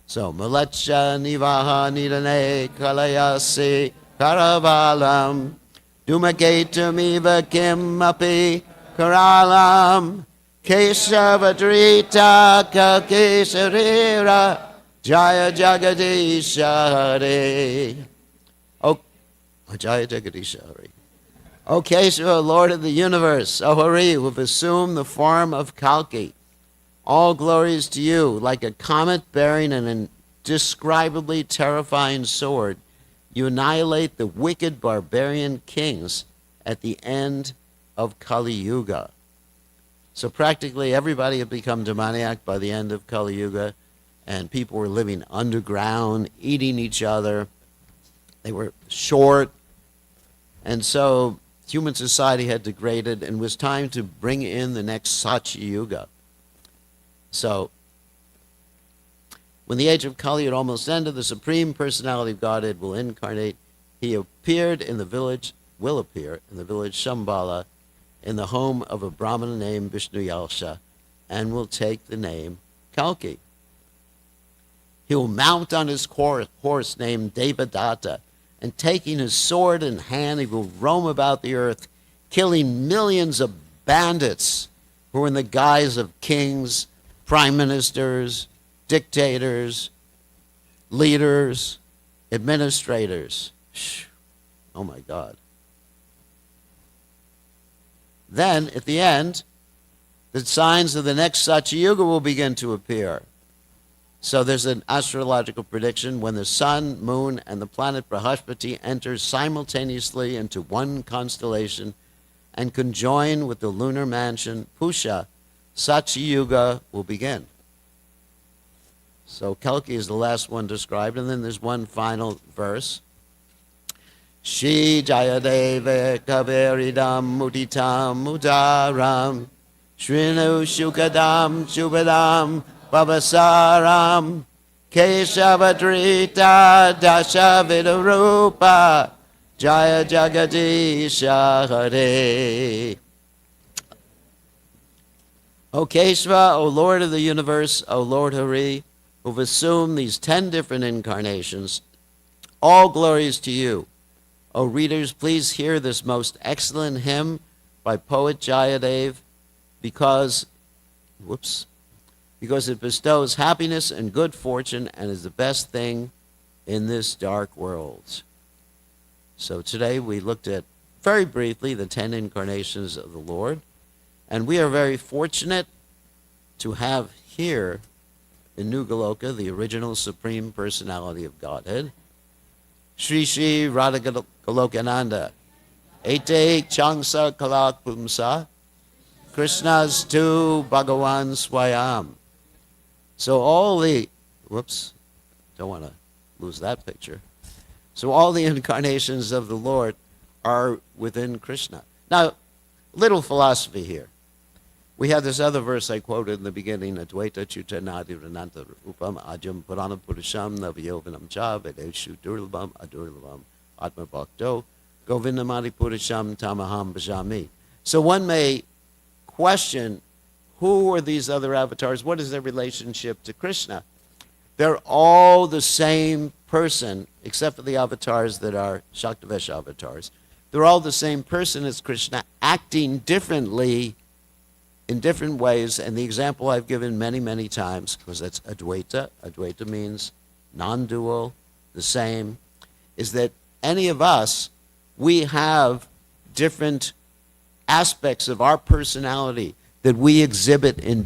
So, Malacha Nivaha Nidane Kalayasi Karavalam Dumaketamiva Kimapi Karalam Keshavadrita Kakesarira Jaya Jagadisha Hare. Oh, Jaya Jagadisha Hare. O Kesava, Lord of the universe, O Hari, who have assumed the form of Kalki, all glories to you. Like a comet bearing an indescribably terrifying sword, you annihilate the wicked barbarian kings at the end of Kali Yuga. So practically everybody had become demoniac by the end of Kali Yuga, and people were living underground, eating each other. They were short, and so human society had degraded, and it was time to bring in the next Satya Yuga. So, when the age of Kali had almost ended, the Supreme Personality of Godhead will incarnate. He appeared in the village, will appear in the village Shambhala, in the home of a Brahmana named Vishnu Yalsha, and will take the name Kalki. He will mount on his horse named Devadatta, and taking his sword in hand, he will roam about the earth, killing millions of bandits who are in the guise of kings, prime ministers, dictators, leaders, administrators. Oh my God. Then, at the end, the signs of the next Satya Yuga will begin to appear. So there's an astrological prediction when the sun, moon, and the planet Brahaspati enter simultaneously into one constellation and conjoin with the lunar mansion Pusha, Satya Yuga will begin. So Kalki is the last one described, and then there's one final verse. Shri Jayadeva Kaveridam Muditam Mudaram Shrinu Shukadam Shubhadam Bhavasaram Keshavadrita Dashavidarupa Jaya Jagadisha Hare. O Kesava, O Lord of the universe, O Lord Hari, who've assumed these 10 different incarnations, all glories to you. O readers, please hear this most excellent hymn by poet Jayadev because it bestows happiness and good fortune and is the best thing in this dark world. So today we looked at, very briefly, the 10 incarnations of the Lord, and we are very fortunate to have here in New Goloka the original Supreme Personality of Godhead, Sri Sri Radha Golokananda, Ete Changsa Kalak Pumsa, Krishna's tu Bhagavan Swayam. So all the, don't want to lose that picture. So all the incarnations of the Lord are within Krishna. Now, little philosophy here. We have this other verse I quoted in the beginning, Advaita Chutanadi Rananta Rupam Ajam Purana Purusham Navyovinam Cha Vedeshu Durlabam Adurlabam Atma Bhakto Govindamadi Purusham Tamaham Bhajami. So one may question, who are these other avatars? What is their relationship to Krishna? They're all the same person, except for the avatars that are Shaktavesh avatars. They're all the same person as Krishna, acting differently in different ways. And the example I've given many, many times, because that's Advaita. Advaita means non-dual, the same, is that any of us, we have different aspects of our personality that we exhibit at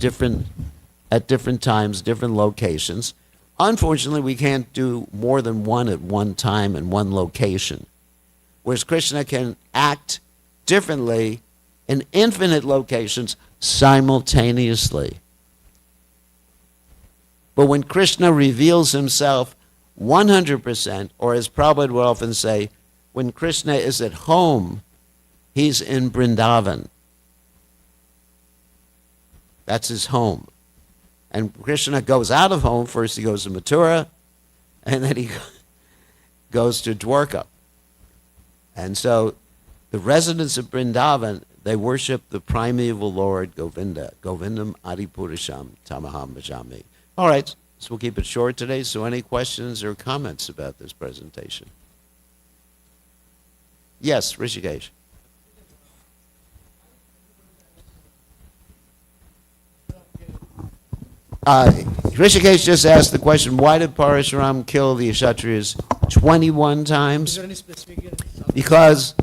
different times, different locations. Unfortunately, we can't do more than one at one time in one location. Whereas Krishna can act differently in infinite locations simultaneously. But when Krishna reveals himself 100%, or as Prabhupada would often say, when Krishna is at home, he's in Vrindavan. That's his home. And Krishna goes out of home. First he goes to Mathura, and then he goes to Dwarka. And so the residents of Vrindavan, they worship the primeval Lord Govinda. Govindam Adipurisham Tamaham Bhajami. All right, so we'll keep it short today. So any questions or comments about this presentation? Yes, Rishikesh. Rishikesh just asked the question, why did Parashuram kill the Kshatriyas 21 times? Is there any specific? Because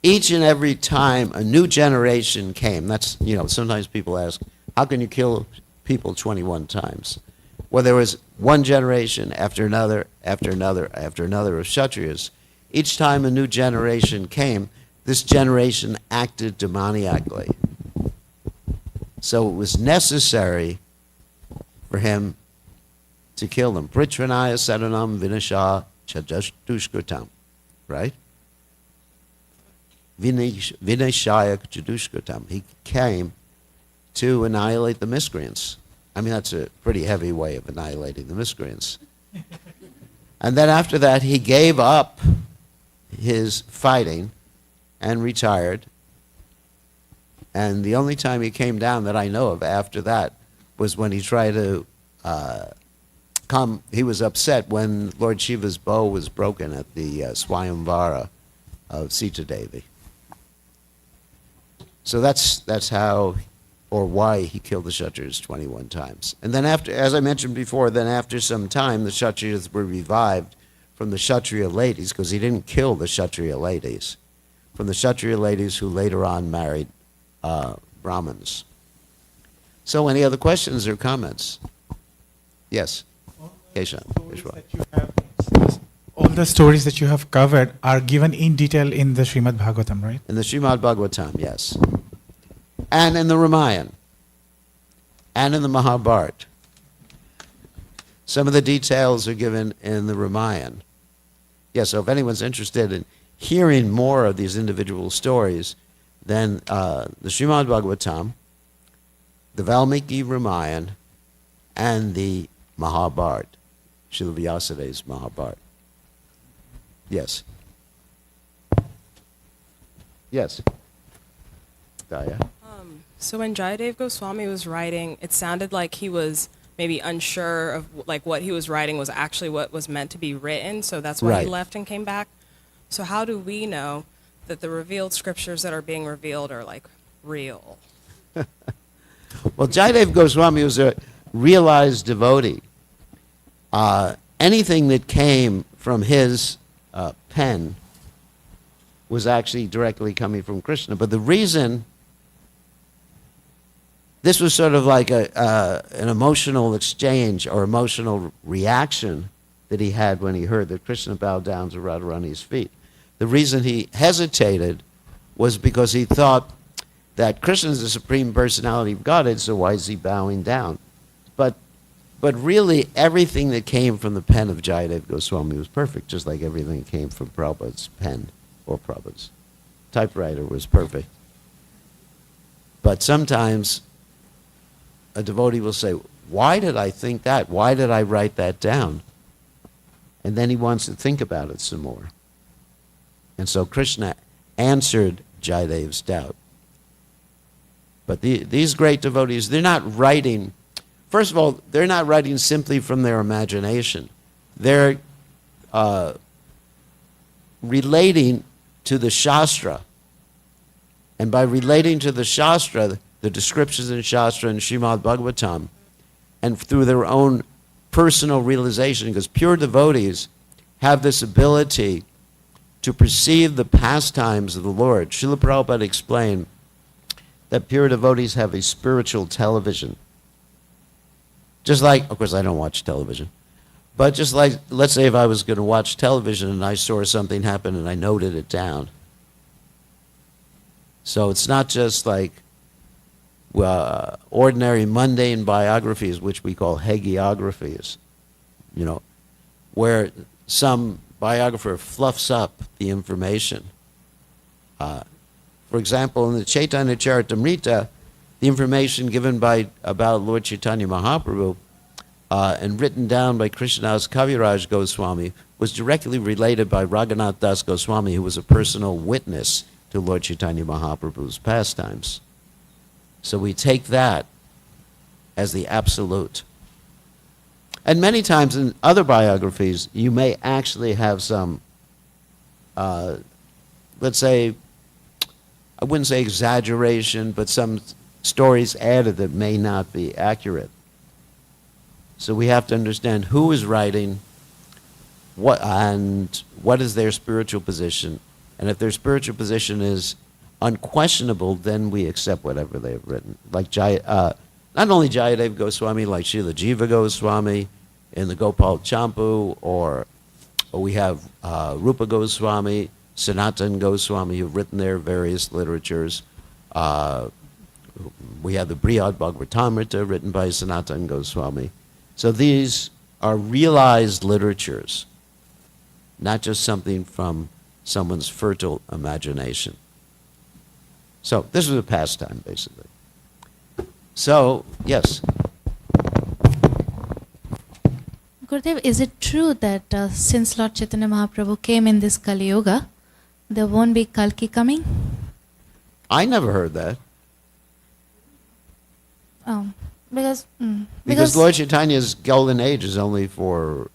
each and every time a new generation came, that's, sometimes people ask, how can you kill people 21 times? Well, there was one generation after another, after another, after another of Kshatriyas. Each time a new generation came, this generation acted demoniacally. So it was necessary for him to kill them. Pritranaya Saranam Vinasha Chadushkritam. Right? Vinashaya Chadushkritam. He came to annihilate the miscreants. I mean, that's a pretty heavy way of annihilating the miscreants. And then after that, he gave up his fighting and retired. And the only time he came down that I know of after that was when he tried to he was upset when Lord Shiva's bow was broken at the Swayamvara of Sita Devi. So that's how or why he killed the Kshatriyas 21 times. And then after, as I mentioned before, then after some time, the Kshatriyas were revived from the Kshatriya ladies, because he didn't kill the Kshatriya ladies, from the Kshatriya ladies who later on married Brahmins. So any other questions or comments? Yes. Keshav. All the stories that you have covered are given in detail in the Srimad Bhagavatam, right? In the Srimad Bhagavatam, yes. And in the Ramayana. And in the Mahabharata. Some of the details are given in the Ramayana. Yes, so if anyone's interested in hearing more of these individual stories, then the Srimad Bhagavatam, the Valmiki Ramayana, and the Mahabharata, Srila Vyasadev's Mahabharata. Yes. Yes. Daya. So when Jayadev Goswami was writing, it sounded like he was maybe unsure of what he was writing was actually what was meant to be written, so that's why he left and came back. So how do we know that the revealed scriptures that are being revealed are real? Well, Jayadev Goswami was a realized devotee. Anything that came from his pen was actually directly coming from Krishna. But the reason, this was sort of like an emotional exchange or emotional reaction that he had when he heard that Krishna bowed down to Radharani's feet. The reason he hesitated was because he thought that Krishna is the Supreme Personality of Godhead, so why is he bowing down? But really, everything that came from the pen of Jayadev Goswami was perfect, just like everything that came from Prabhupada's pen or Prabhupada's typewriter was perfect. But sometimes a devotee will say, why did I think that? Why did I write that down? And then he wants to think about it some more. And so Krishna answered Jayadev's doubt. But these great devotees, they're not writing first of all, they're not writing simply from their imagination. They're relating to the Shastra. And by relating to the Shastra, the descriptions in Shastra and Srimad Bhagavatam, and through their own personal realization, because pure devotees have this ability to perceive the pastimes of the Lord. Srila Prabhupada explained that pure devotees have a spiritual television. Just like, of course I don't watch television, but just like, let's say if I was going to watch television and I saw something happen and I noted it down. So it's not just like ordinary mundane biographies, which we call hagiographies, you know, where some biographer fluffs up the information. For example, in the Chaitanya Charitamrita, the information given about Lord Chaitanya Mahaprabhu and written down by Krishnadas Kaviraj Goswami was directly related by Raghunath Das Goswami, who was a personal witness to Lord Chaitanya Mahaprabhu's pastimes. So we take that as the absolute. And many times in other biographies, you may actually have some, let's say, I wouldn't say exaggeration, but some stories added that may not be accurate. So we have to understand who is writing, what is their spiritual position. And if their spiritual position is unquestionable, then we accept whatever they have written. Like not only Jayadev Goswami, like Srila Jiva Goswami in the Gopal Champu, or we have Rupa Goswami, Sanatan Goswami, who've written their various literatures. We have the Brihad Bhagavatamrita written by Sanatan Goswami. So these are realized literatures, not just something from someone's fertile imagination. So this was a pastime, basically. So, yes. Gurudev, is it true that since Lord Chaitanya Mahaprabhu came in this Kali Yuga, there won't be Kalki coming? I never heard that. Oh, because Lord Chaitanya's golden age is only for,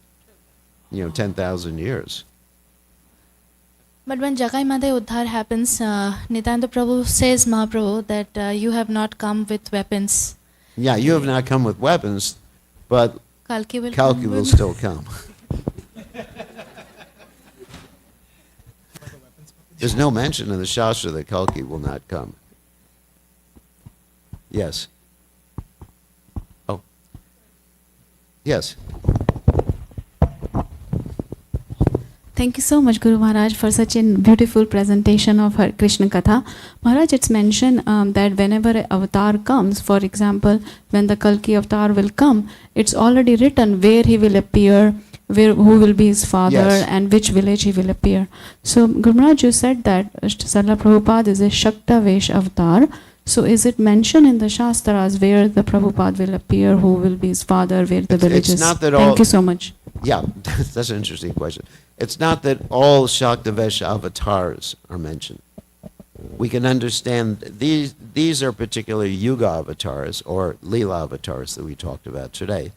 10,000 years. But when Jagai Madai Uddhar happens, Nityananda Prabhu says, Mahaprabhu, that you have not come with weapons. Yeah, you have not come with weapons, but Kalki will still come. There's no mention in the Shastra that Kalki will not come. Yes. Oh. Yes. Thank you so much, Guru Maharaj, for such a beautiful presentation of her Krishna Katha. Maharaj, it's mentioned that whenever an avatar comes, for example, when the Kalki avatar will come, it's already written where he will appear, who will be his father, Yes. and which village he will appear. So, Guru Maharaj, you said that Sarla Prabhupada is a Shakta Vesh avatar. So, is it mentioned in the Shastras where the Prabhupada will appear, who will be his father, where the village is? It's not that Thank you so much. Yeah, that's an interesting question. It's not that all Shaktavesh avatars are mentioned. We can understand these are particular Yuga avatars or Leela avatars that we talked about today.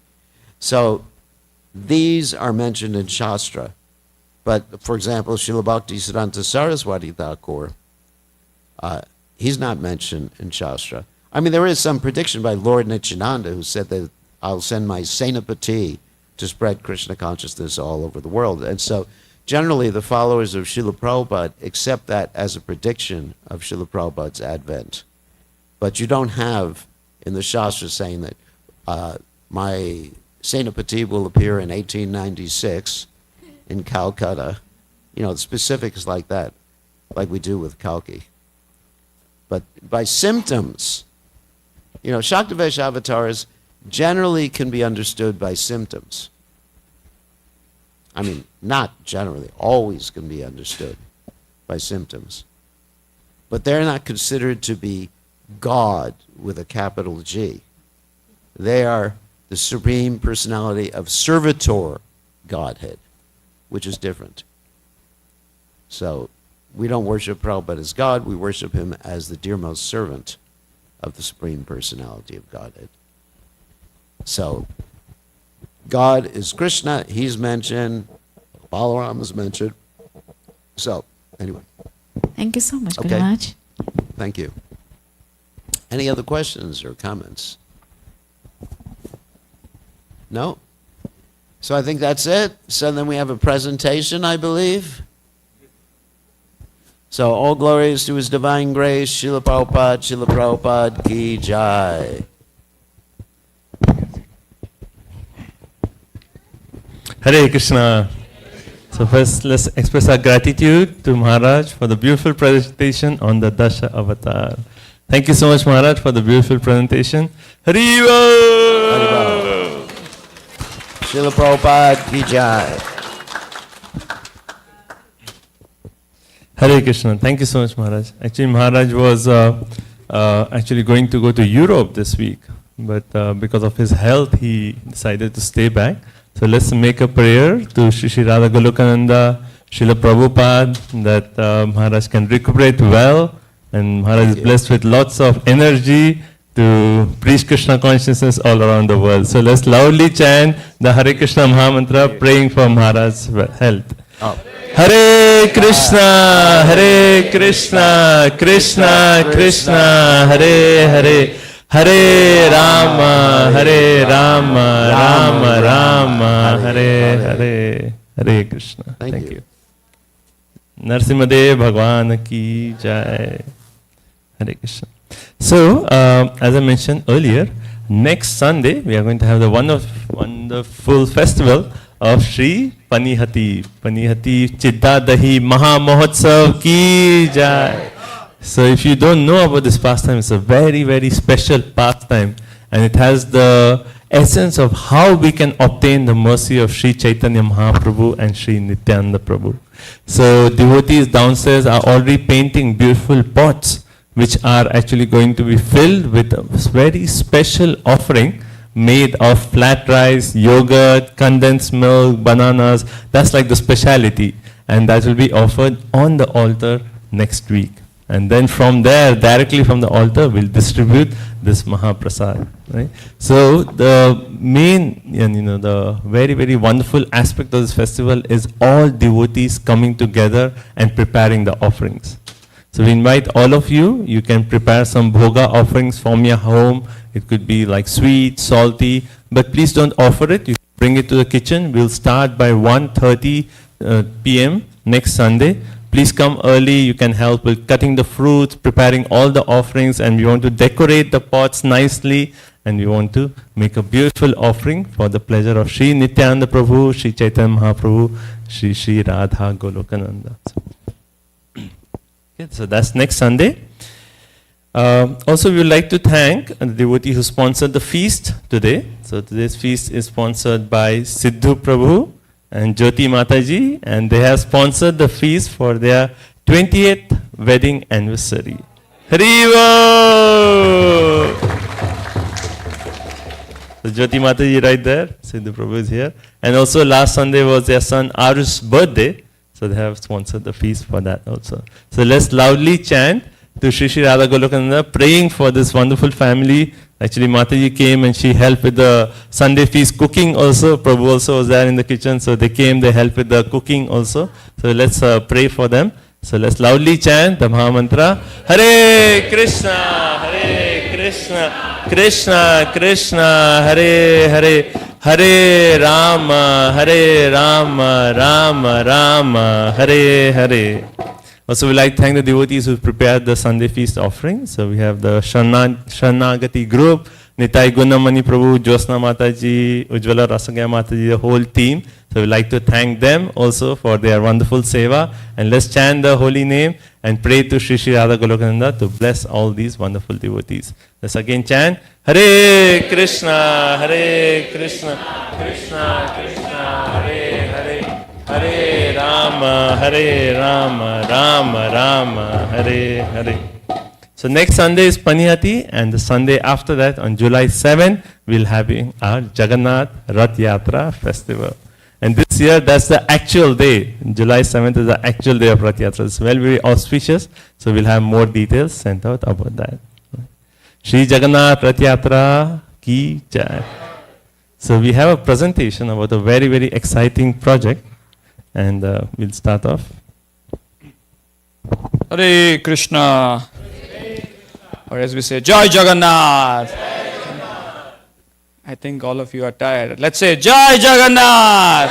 So these are mentioned in Shastra. But for example, Srila Bhakti Siddhanta Saraswati Thakur, he's not mentioned in Shastra. I mean, there is some prediction by Lord Nityananda who said that I'll send my Senapati to spread Krishna consciousness all over the world. And so generally the followers of Srila Prabhupada accept that as a prediction of Srila Prabhupada's advent. But you don't have in the Shastra saying that my Senapati will appear in 1896 in Calcutta. The specifics like that, like we do with Kalki. But by symptoms, Shaktavesh avatars generally can be understood by symptoms. I mean, not generally, always can be understood by symptoms. But they're not considered to be God with a capital G. They are the Supreme Personality of Servitor Godhead, which is different. So we don't worship Prabhupada as God, we worship him as the dearmost servant of the Supreme Personality of Godhead. So, God is Krishna, he's mentioned, Balaram is mentioned. So, anyway, Thank you so much, Okay. Guru Maharaj. thank you. Any other questions or comments? No? So I think that's it. So then we have a presentation, I believe. So all glories to His Divine Grace, Srila Prabhupada ki jai. Hare Krishna. So first, let's express our gratitude to Maharaj for the beautiful presentation on the Dasha Avatar. Thank you so much, Maharaj, for the beautiful presentation. Haribo! Haribol. Srila Prabhupada ki jai. Hare Krishna. Thank you so much, Maharaj. Actually, Maharaj was actually going to go to Europe this week, but because of his health, he decided to stay back. So let's make a prayer to Shri Radha Golokananda, Srila Prabhupada, that Maharaj can recuperate well, and Maharaj is blessed with lots of energy to preach Krishna consciousness all around the world. So let's loudly chant the Hare Krishna Mahamantra, praying for Maharaj's health. Oh. Hare Krishna, Hare Krishna, Krishna Krishna, Hare Hare, Hare Rama, Hare Rama, Rama Rama, Hare Hare, Hare Krishna. Thank you. Narsimhadev Bhagwan ki jai. Hare Krishna. So, as I mentioned earlier, next Sunday we are going to have the wonderful festival of Sri Panihati Chiddadahi Maha Mahotsav ki jai. So if you don't know about this pastime, it's a very, very special pastime, and it has the essence of how we can obtain the mercy of Sri Chaitanya Mahaprabhu and Sri Nityananda Prabhu. So devotees downstairs are already painting beautiful pots, which are actually going to be filled with a very special offering made of flat rice, yogurt, condensed milk, bananas. That's like the speciality, and that will be offered on the altar next week. And then from there, directly from the altar, we'll distribute this Mahaprasad. Right? So the main, the very, very wonderful aspect of this festival is all devotees coming together and preparing the offerings. So we invite all of you. You can prepare some bhoga offerings from your home. It could be like sweet, salty, but please don't offer it. You bring it to the kitchen. We'll start by 1:30 p.m. next Sunday. Please come early. You can help with cutting the fruits, preparing all the offerings, and we want to decorate the pots nicely, and we want to make a beautiful offering for the pleasure of Sri Nityananda Prabhu, Sri Chaitanya Mahaprabhu, Sri Radha Golokananda. Okay, so that's next Sunday. Also, we would like to thank the devotee who sponsored the feast today. So today's feast is sponsored by Siddhu Prabhu and Jyoti Mataji, and they have sponsored the feast for their 20th wedding anniversary. Haribo! So Jyoti Mataji right there, Siddhu Prabhu is here. And also last Sunday was their son Arush's birthday, so they have sponsored the feast for that also. So let's loudly chant to Shri Shri Radha Golokananda, praying for this wonderful family. Actually, Mataji came and she helped with the Sunday feast cooking also. Prabhu also was there in the kitchen, so they came, they helped with the cooking also. So let's pray for them. So let's loudly chant the Mahamantra. Hare Krishna, Hare Krishna, Krishna Krishna, Hare Hare, Hare Rama, Rama Rama, Hare Hare. Also, we like to thank the devotees who prepared the Sunday feast offering. So we have the Sharnagati group, Nitai Gunamani Prabhu, Josna Mataji, Ujjwala Rasagaya Mataji, the whole team. So we like to thank them also for their wonderful seva. And let's chant the holy name and pray to Shri Shri Radha Golokananda to bless all these wonderful devotees. Let's again chant, Hare Krishna, Krishna Krishna, Hare Hare, Hare Rama, Rama Rama, Hare Hare. So next Sunday is Panihati, and the Sunday after that, on July 7, we'll have our Jagannath Rath Yatra festival. And this year, that's the actual day. July 7th is the actual day of Rath Yatra. It's very, very auspicious, so we'll have more details sent out about that. Shri Jagannath Rath Yatra ki jai. So we have a presentation about a very, very exciting project, and we'll start off. Hare Krishna. Or as we say, Jai Jagannath. I think all of you are tired. Let's say Jai Jagannath.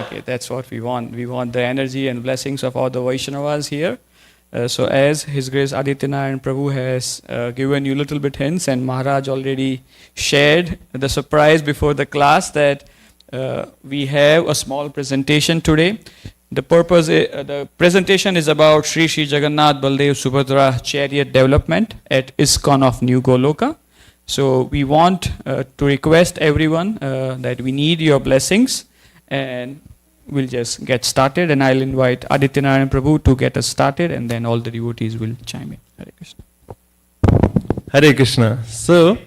Okay, that's what we want. We want the energy and blessings of all the Vaishnavas here. So as His Grace Adityanaran Prabhu has given you little bit hints, and Maharaj already shared the surprise before the class that we have a small presentation today. The purpose, the presentation is about Sri Sri Jagannath Baldev Subhadra chariot development at ISKCON of New Goloka. So we want to request everyone that we need your blessings, and we'll just get started, and I'll invite Adityanaran Prabhu to get us started, and then all the devotees will chime in. Hare Krishna. Hare Krishna. So,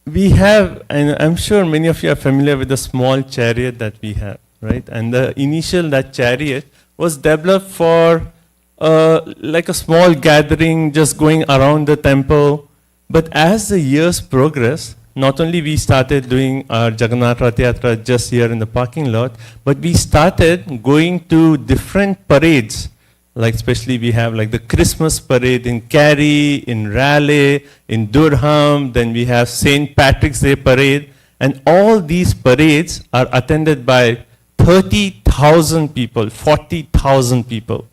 we have, and I'm sure many of you are familiar with the small chariot that we have, right? And the initial, that chariot was developed for like a small gathering, just going around the temple. But as the years progress, not only we started doing our Jagannath Rath Yatra just here in the parking lot, but we started going to different parades. Like especially we have like the Christmas parade in Cary, in Raleigh, in Durham, then we have St. Patrick's Day parade, and all these parades are attended by 30,000 people, 40,000 people,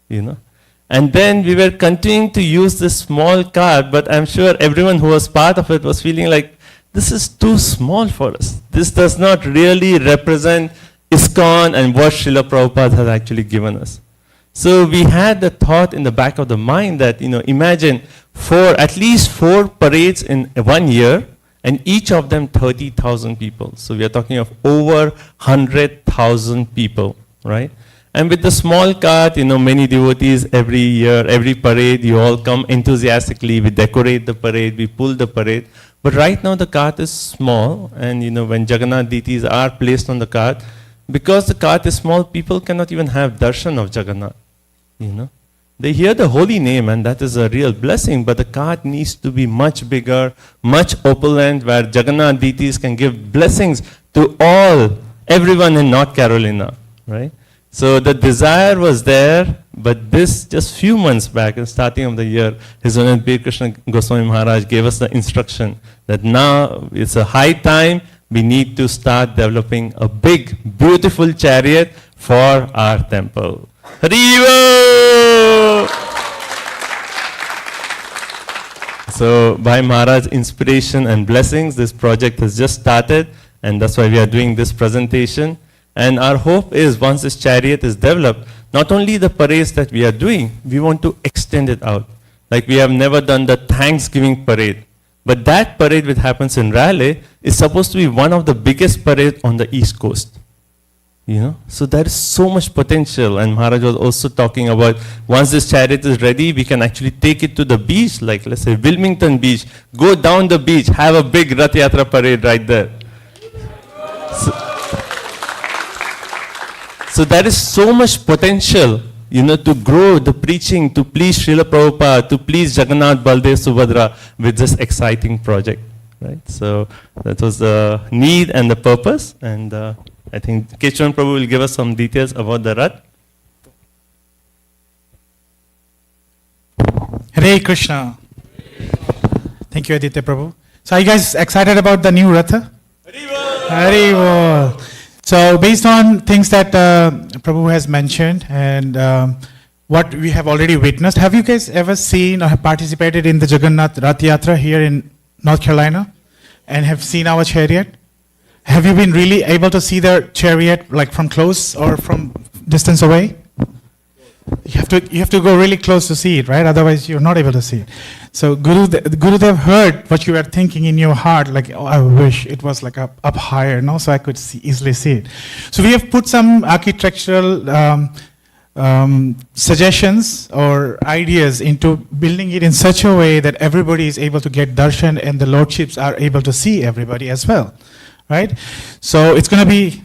you know. And then we were continuing to use this small car, but I'm sure everyone who was part of it was feeling like, this is too small for us. This does not really represent ISKCON and what Srila Prabhupada has actually given us. So we had the thought in the back of the mind that, you know, imagine at least four parades in 1 year, and each of them 30,000 people. So we are talking of over 100,000 people, right? And with the small cart, you know, many devotees every year, every parade, you all come enthusiastically, we decorate the parade, we pull the parade. But right now the cart is small, and you know, when Jagannath deities are placed on the cart, because the cart is small, people cannot even have darshan of Jagannath, you know. They hear the holy name, and that is a real blessing, but the cart needs to be much bigger, much opulent, where Jagannath deities can give blessings to everyone in North Carolina, right? So the desire was there, but this just few months back, in the starting of the year, His Holiness Bir Krishna Goswami Maharaj gave us the instruction that now it's a high time, we need to start developing a big, beautiful chariot for our temple. Haribo! So by Maharaj's inspiration and blessings, this project has just started, and that's why we are doing this presentation. And our hope is, once this chariot is developed, not only the parades that we are doing, we want to extend it out. Like we have never done the Thanksgiving parade. But that parade which happens in Raleigh is supposed to be one of the biggest parades on the East Coast. You know, so there is so much potential. And Maharaj was also talking about, once this chariot is ready, we can actually take it to the beach, like let's say Wilmington Beach, go down the beach, have a big Rath Yatra parade right there. So there is so much potential, you know, to grow the preaching, to please Srila Prabhupada, to please Jagannath Baldev Subhadra with this exciting project, right? So that was the need and the purpose, and I think Kechavan Prabhu will give us some details about the Rath. Hare Krishna. Thank you, Aditya Prabhu. So are you guys excited about the new Ratha? Haribol. So based on things that Prabhu has mentioned and what we have already witnessed, have you guys ever seen or have participated in the Jagannath Rath Yatra here in North Carolina and have seen our chariot? Have you been really able to see the chariot like from close or from distance away? You have to go really close to see it, right? Otherwise, you're not able to see it. So Gurudev heard what you were thinking in your heart, like, oh, I wish it was like up higher, no, so I could easily see it. So we have put some architectural suggestions or ideas into building it in such a way that everybody is able to get darshan and the lordships are able to see everybody as well, right? So it's going to be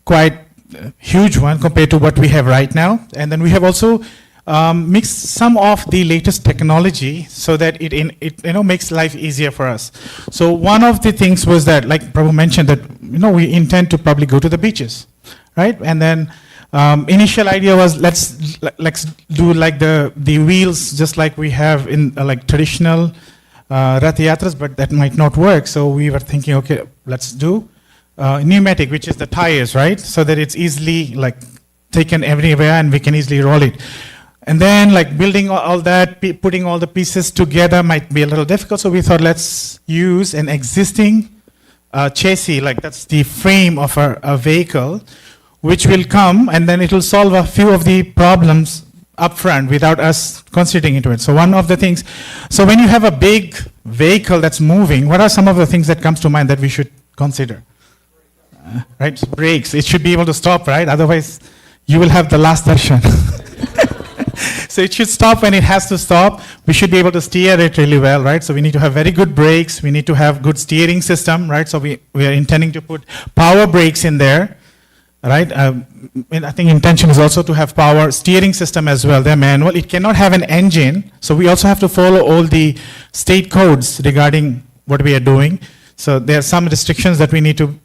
quite huge one compared to what we have right now. And then we have also mix some of the latest technology so that it makes life easier for us. So one of the things was that, like Prabhu mentioned, that we intend to probably go to the beaches, right? And then initial idea was let's do like the wheels just like we have in like traditional Rath Yatras, but that might not work. So we were thinking, okay, let's do pneumatic, which is the tires, right? So that it's easily like taken everywhere and we can easily roll it. And then like building all that, putting all the pieces together might be a little difficult. So we thought let's use an existing chassis, like that's the frame of a vehicle, which will come and then it will solve a few of the problems upfront without us considering into it. So one of the things, so when you have a big vehicle that's moving, what are some of the things that comes to mind that we should consider? Right, brakes. It should be able to stop, right? Otherwise, you will have the last darshan. So it should stop when it has to stop. We should be able to steer it really well, right? So we need to have very good brakes. We need to have good steering system, right? So we are intending to put power brakes in there, right? And I think intention is also to have power steering system as well. They're manual. It cannot have an engine. So we also have to follow all the state codes regarding what we are doing. So there are some restrictions that we need to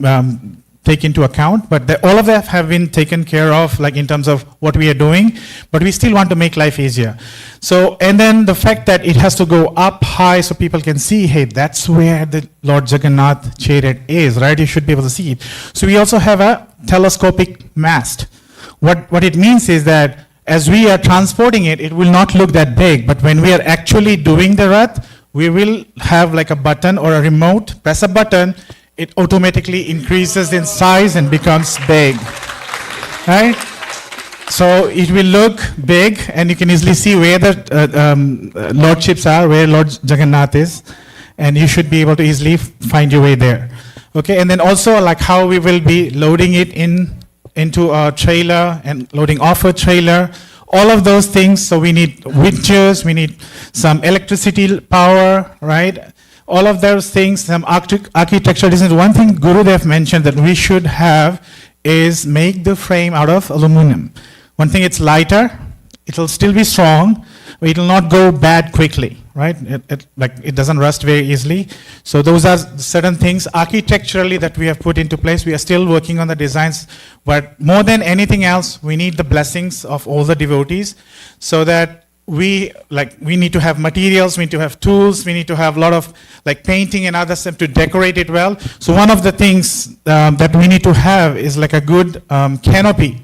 take into account, but all of that have been taken care of, like in terms of what we are doing, but we still want to make life easier. So, and then the fact that it has to go up high so people can see, hey, that's where the Lord Jagannath chariot is, right? You should be able to see it. So we also have a telescopic mast. What it means is that as we are transporting it, it will not look that big, but when we are actually doing the Rath, we will have like a button or a remote, press a button, it automatically increases in size and becomes big, right? So it will look big and you can easily see where the lordships are, where Lord Jagannath is, and you should be able to easily find your way there. Okay, and then also like how we will be loading it into a trailer and loading off a trailer, all of those things. So we need winches, we need some electricity power, right? All of those things, some architectural design. One thing Gurudev mentioned that we should have is make the frame out of aluminum. One thing, it's lighter, it will still be strong, but it will not go bad quickly, right? It doesn't rust very easily. So those are certain things architecturally that we have put into place. We are still working on the designs, but more than anything else, we need the blessings of all the devotees so that we need to have materials, we need to have tools, we need to have a lot of like painting and other stuff to decorate it well. So one of the things that we need to have is like a good canopy,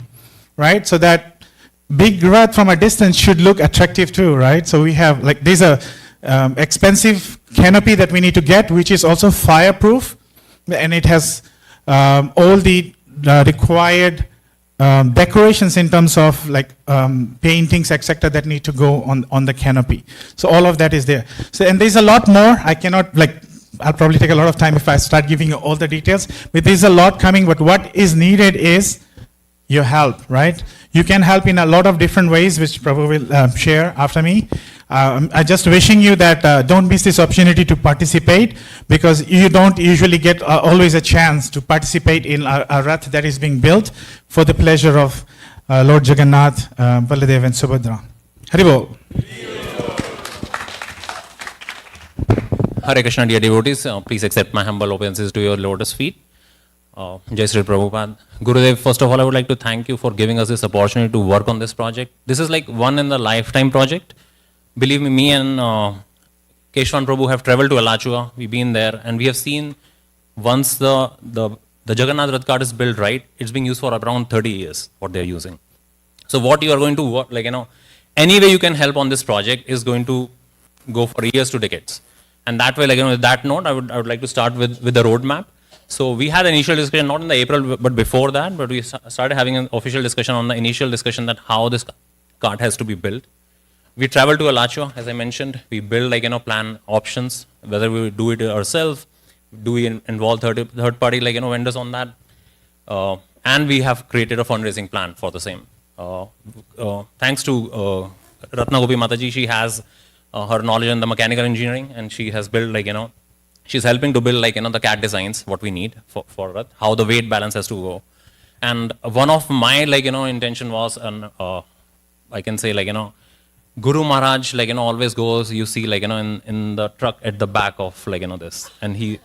right? So that big Rath from a distance should look attractive too, right? So we have like, there's a expensive canopy that we need to get, which is also fireproof, and it has all the required decorations in terms of like paintings, etc., that need to go on the canopy. So all of that is there. So, and there's a lot more. I cannot I'll probably take a lot of time if I start giving you all the details, but there's a lot coming, but what is needed is your help, right? You can help in a lot of different ways, which Prabhu will share after me. I'm just wishing you that don't miss this opportunity to participate, because you don't usually get always a chance to participate in a Rath that is being built for the pleasure of Lord Jagannath, Baladev and Subhadra. Haribol. Hare Krishna, dear devotees, please accept my humble obeisances to your lotus feet. Jai Sri Prabhupada. Gurudev, first of all, I would like to thank you for giving us this opportunity to work on this project. This is like one in the lifetime project. Believe me and Keshwan Prabhu have traveled to Alachua. We've been there and we have seen once the Jagannath Rath cart is built right, it's being used for around 30 years, what they're using. So what you are going to work, any way you can help on this project is going to go for years to decades. And that way, with that note, I would like to start with the roadmap. So we had an initial discussion, not in the April, but before that, but we started having an official discussion on the initial discussion that how this cart has to be built. We traveled to Alachua, as I mentioned. We build plan options, whether we do it ourselves, do we involve third party vendors on that, and we have created a fundraising plan for the same. Thanks to Ratna Gopi Mataji, she has her knowledge in the mechanical engineering, and she has built she's helping to build the CAD designs, what we need for Rath, how the weight balance has to go. And one of my intention was, I can say Guru Maharaj, like, always goes, you see, like, in the truck at the back of, like, this. And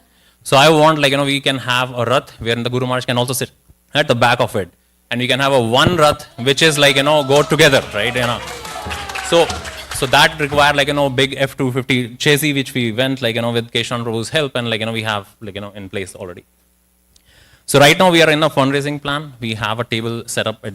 so I want, like, we can have a Rath where the Guru Maharaj can also sit at the back of it. And we can have a one Rath, which is like, go together, right? So that required, like, big F-250 chassis, which we went, like, with Keshan Prabhu's help, and, like, we have, like, in place already. So right now we are in a fundraising plan. We have a table set up at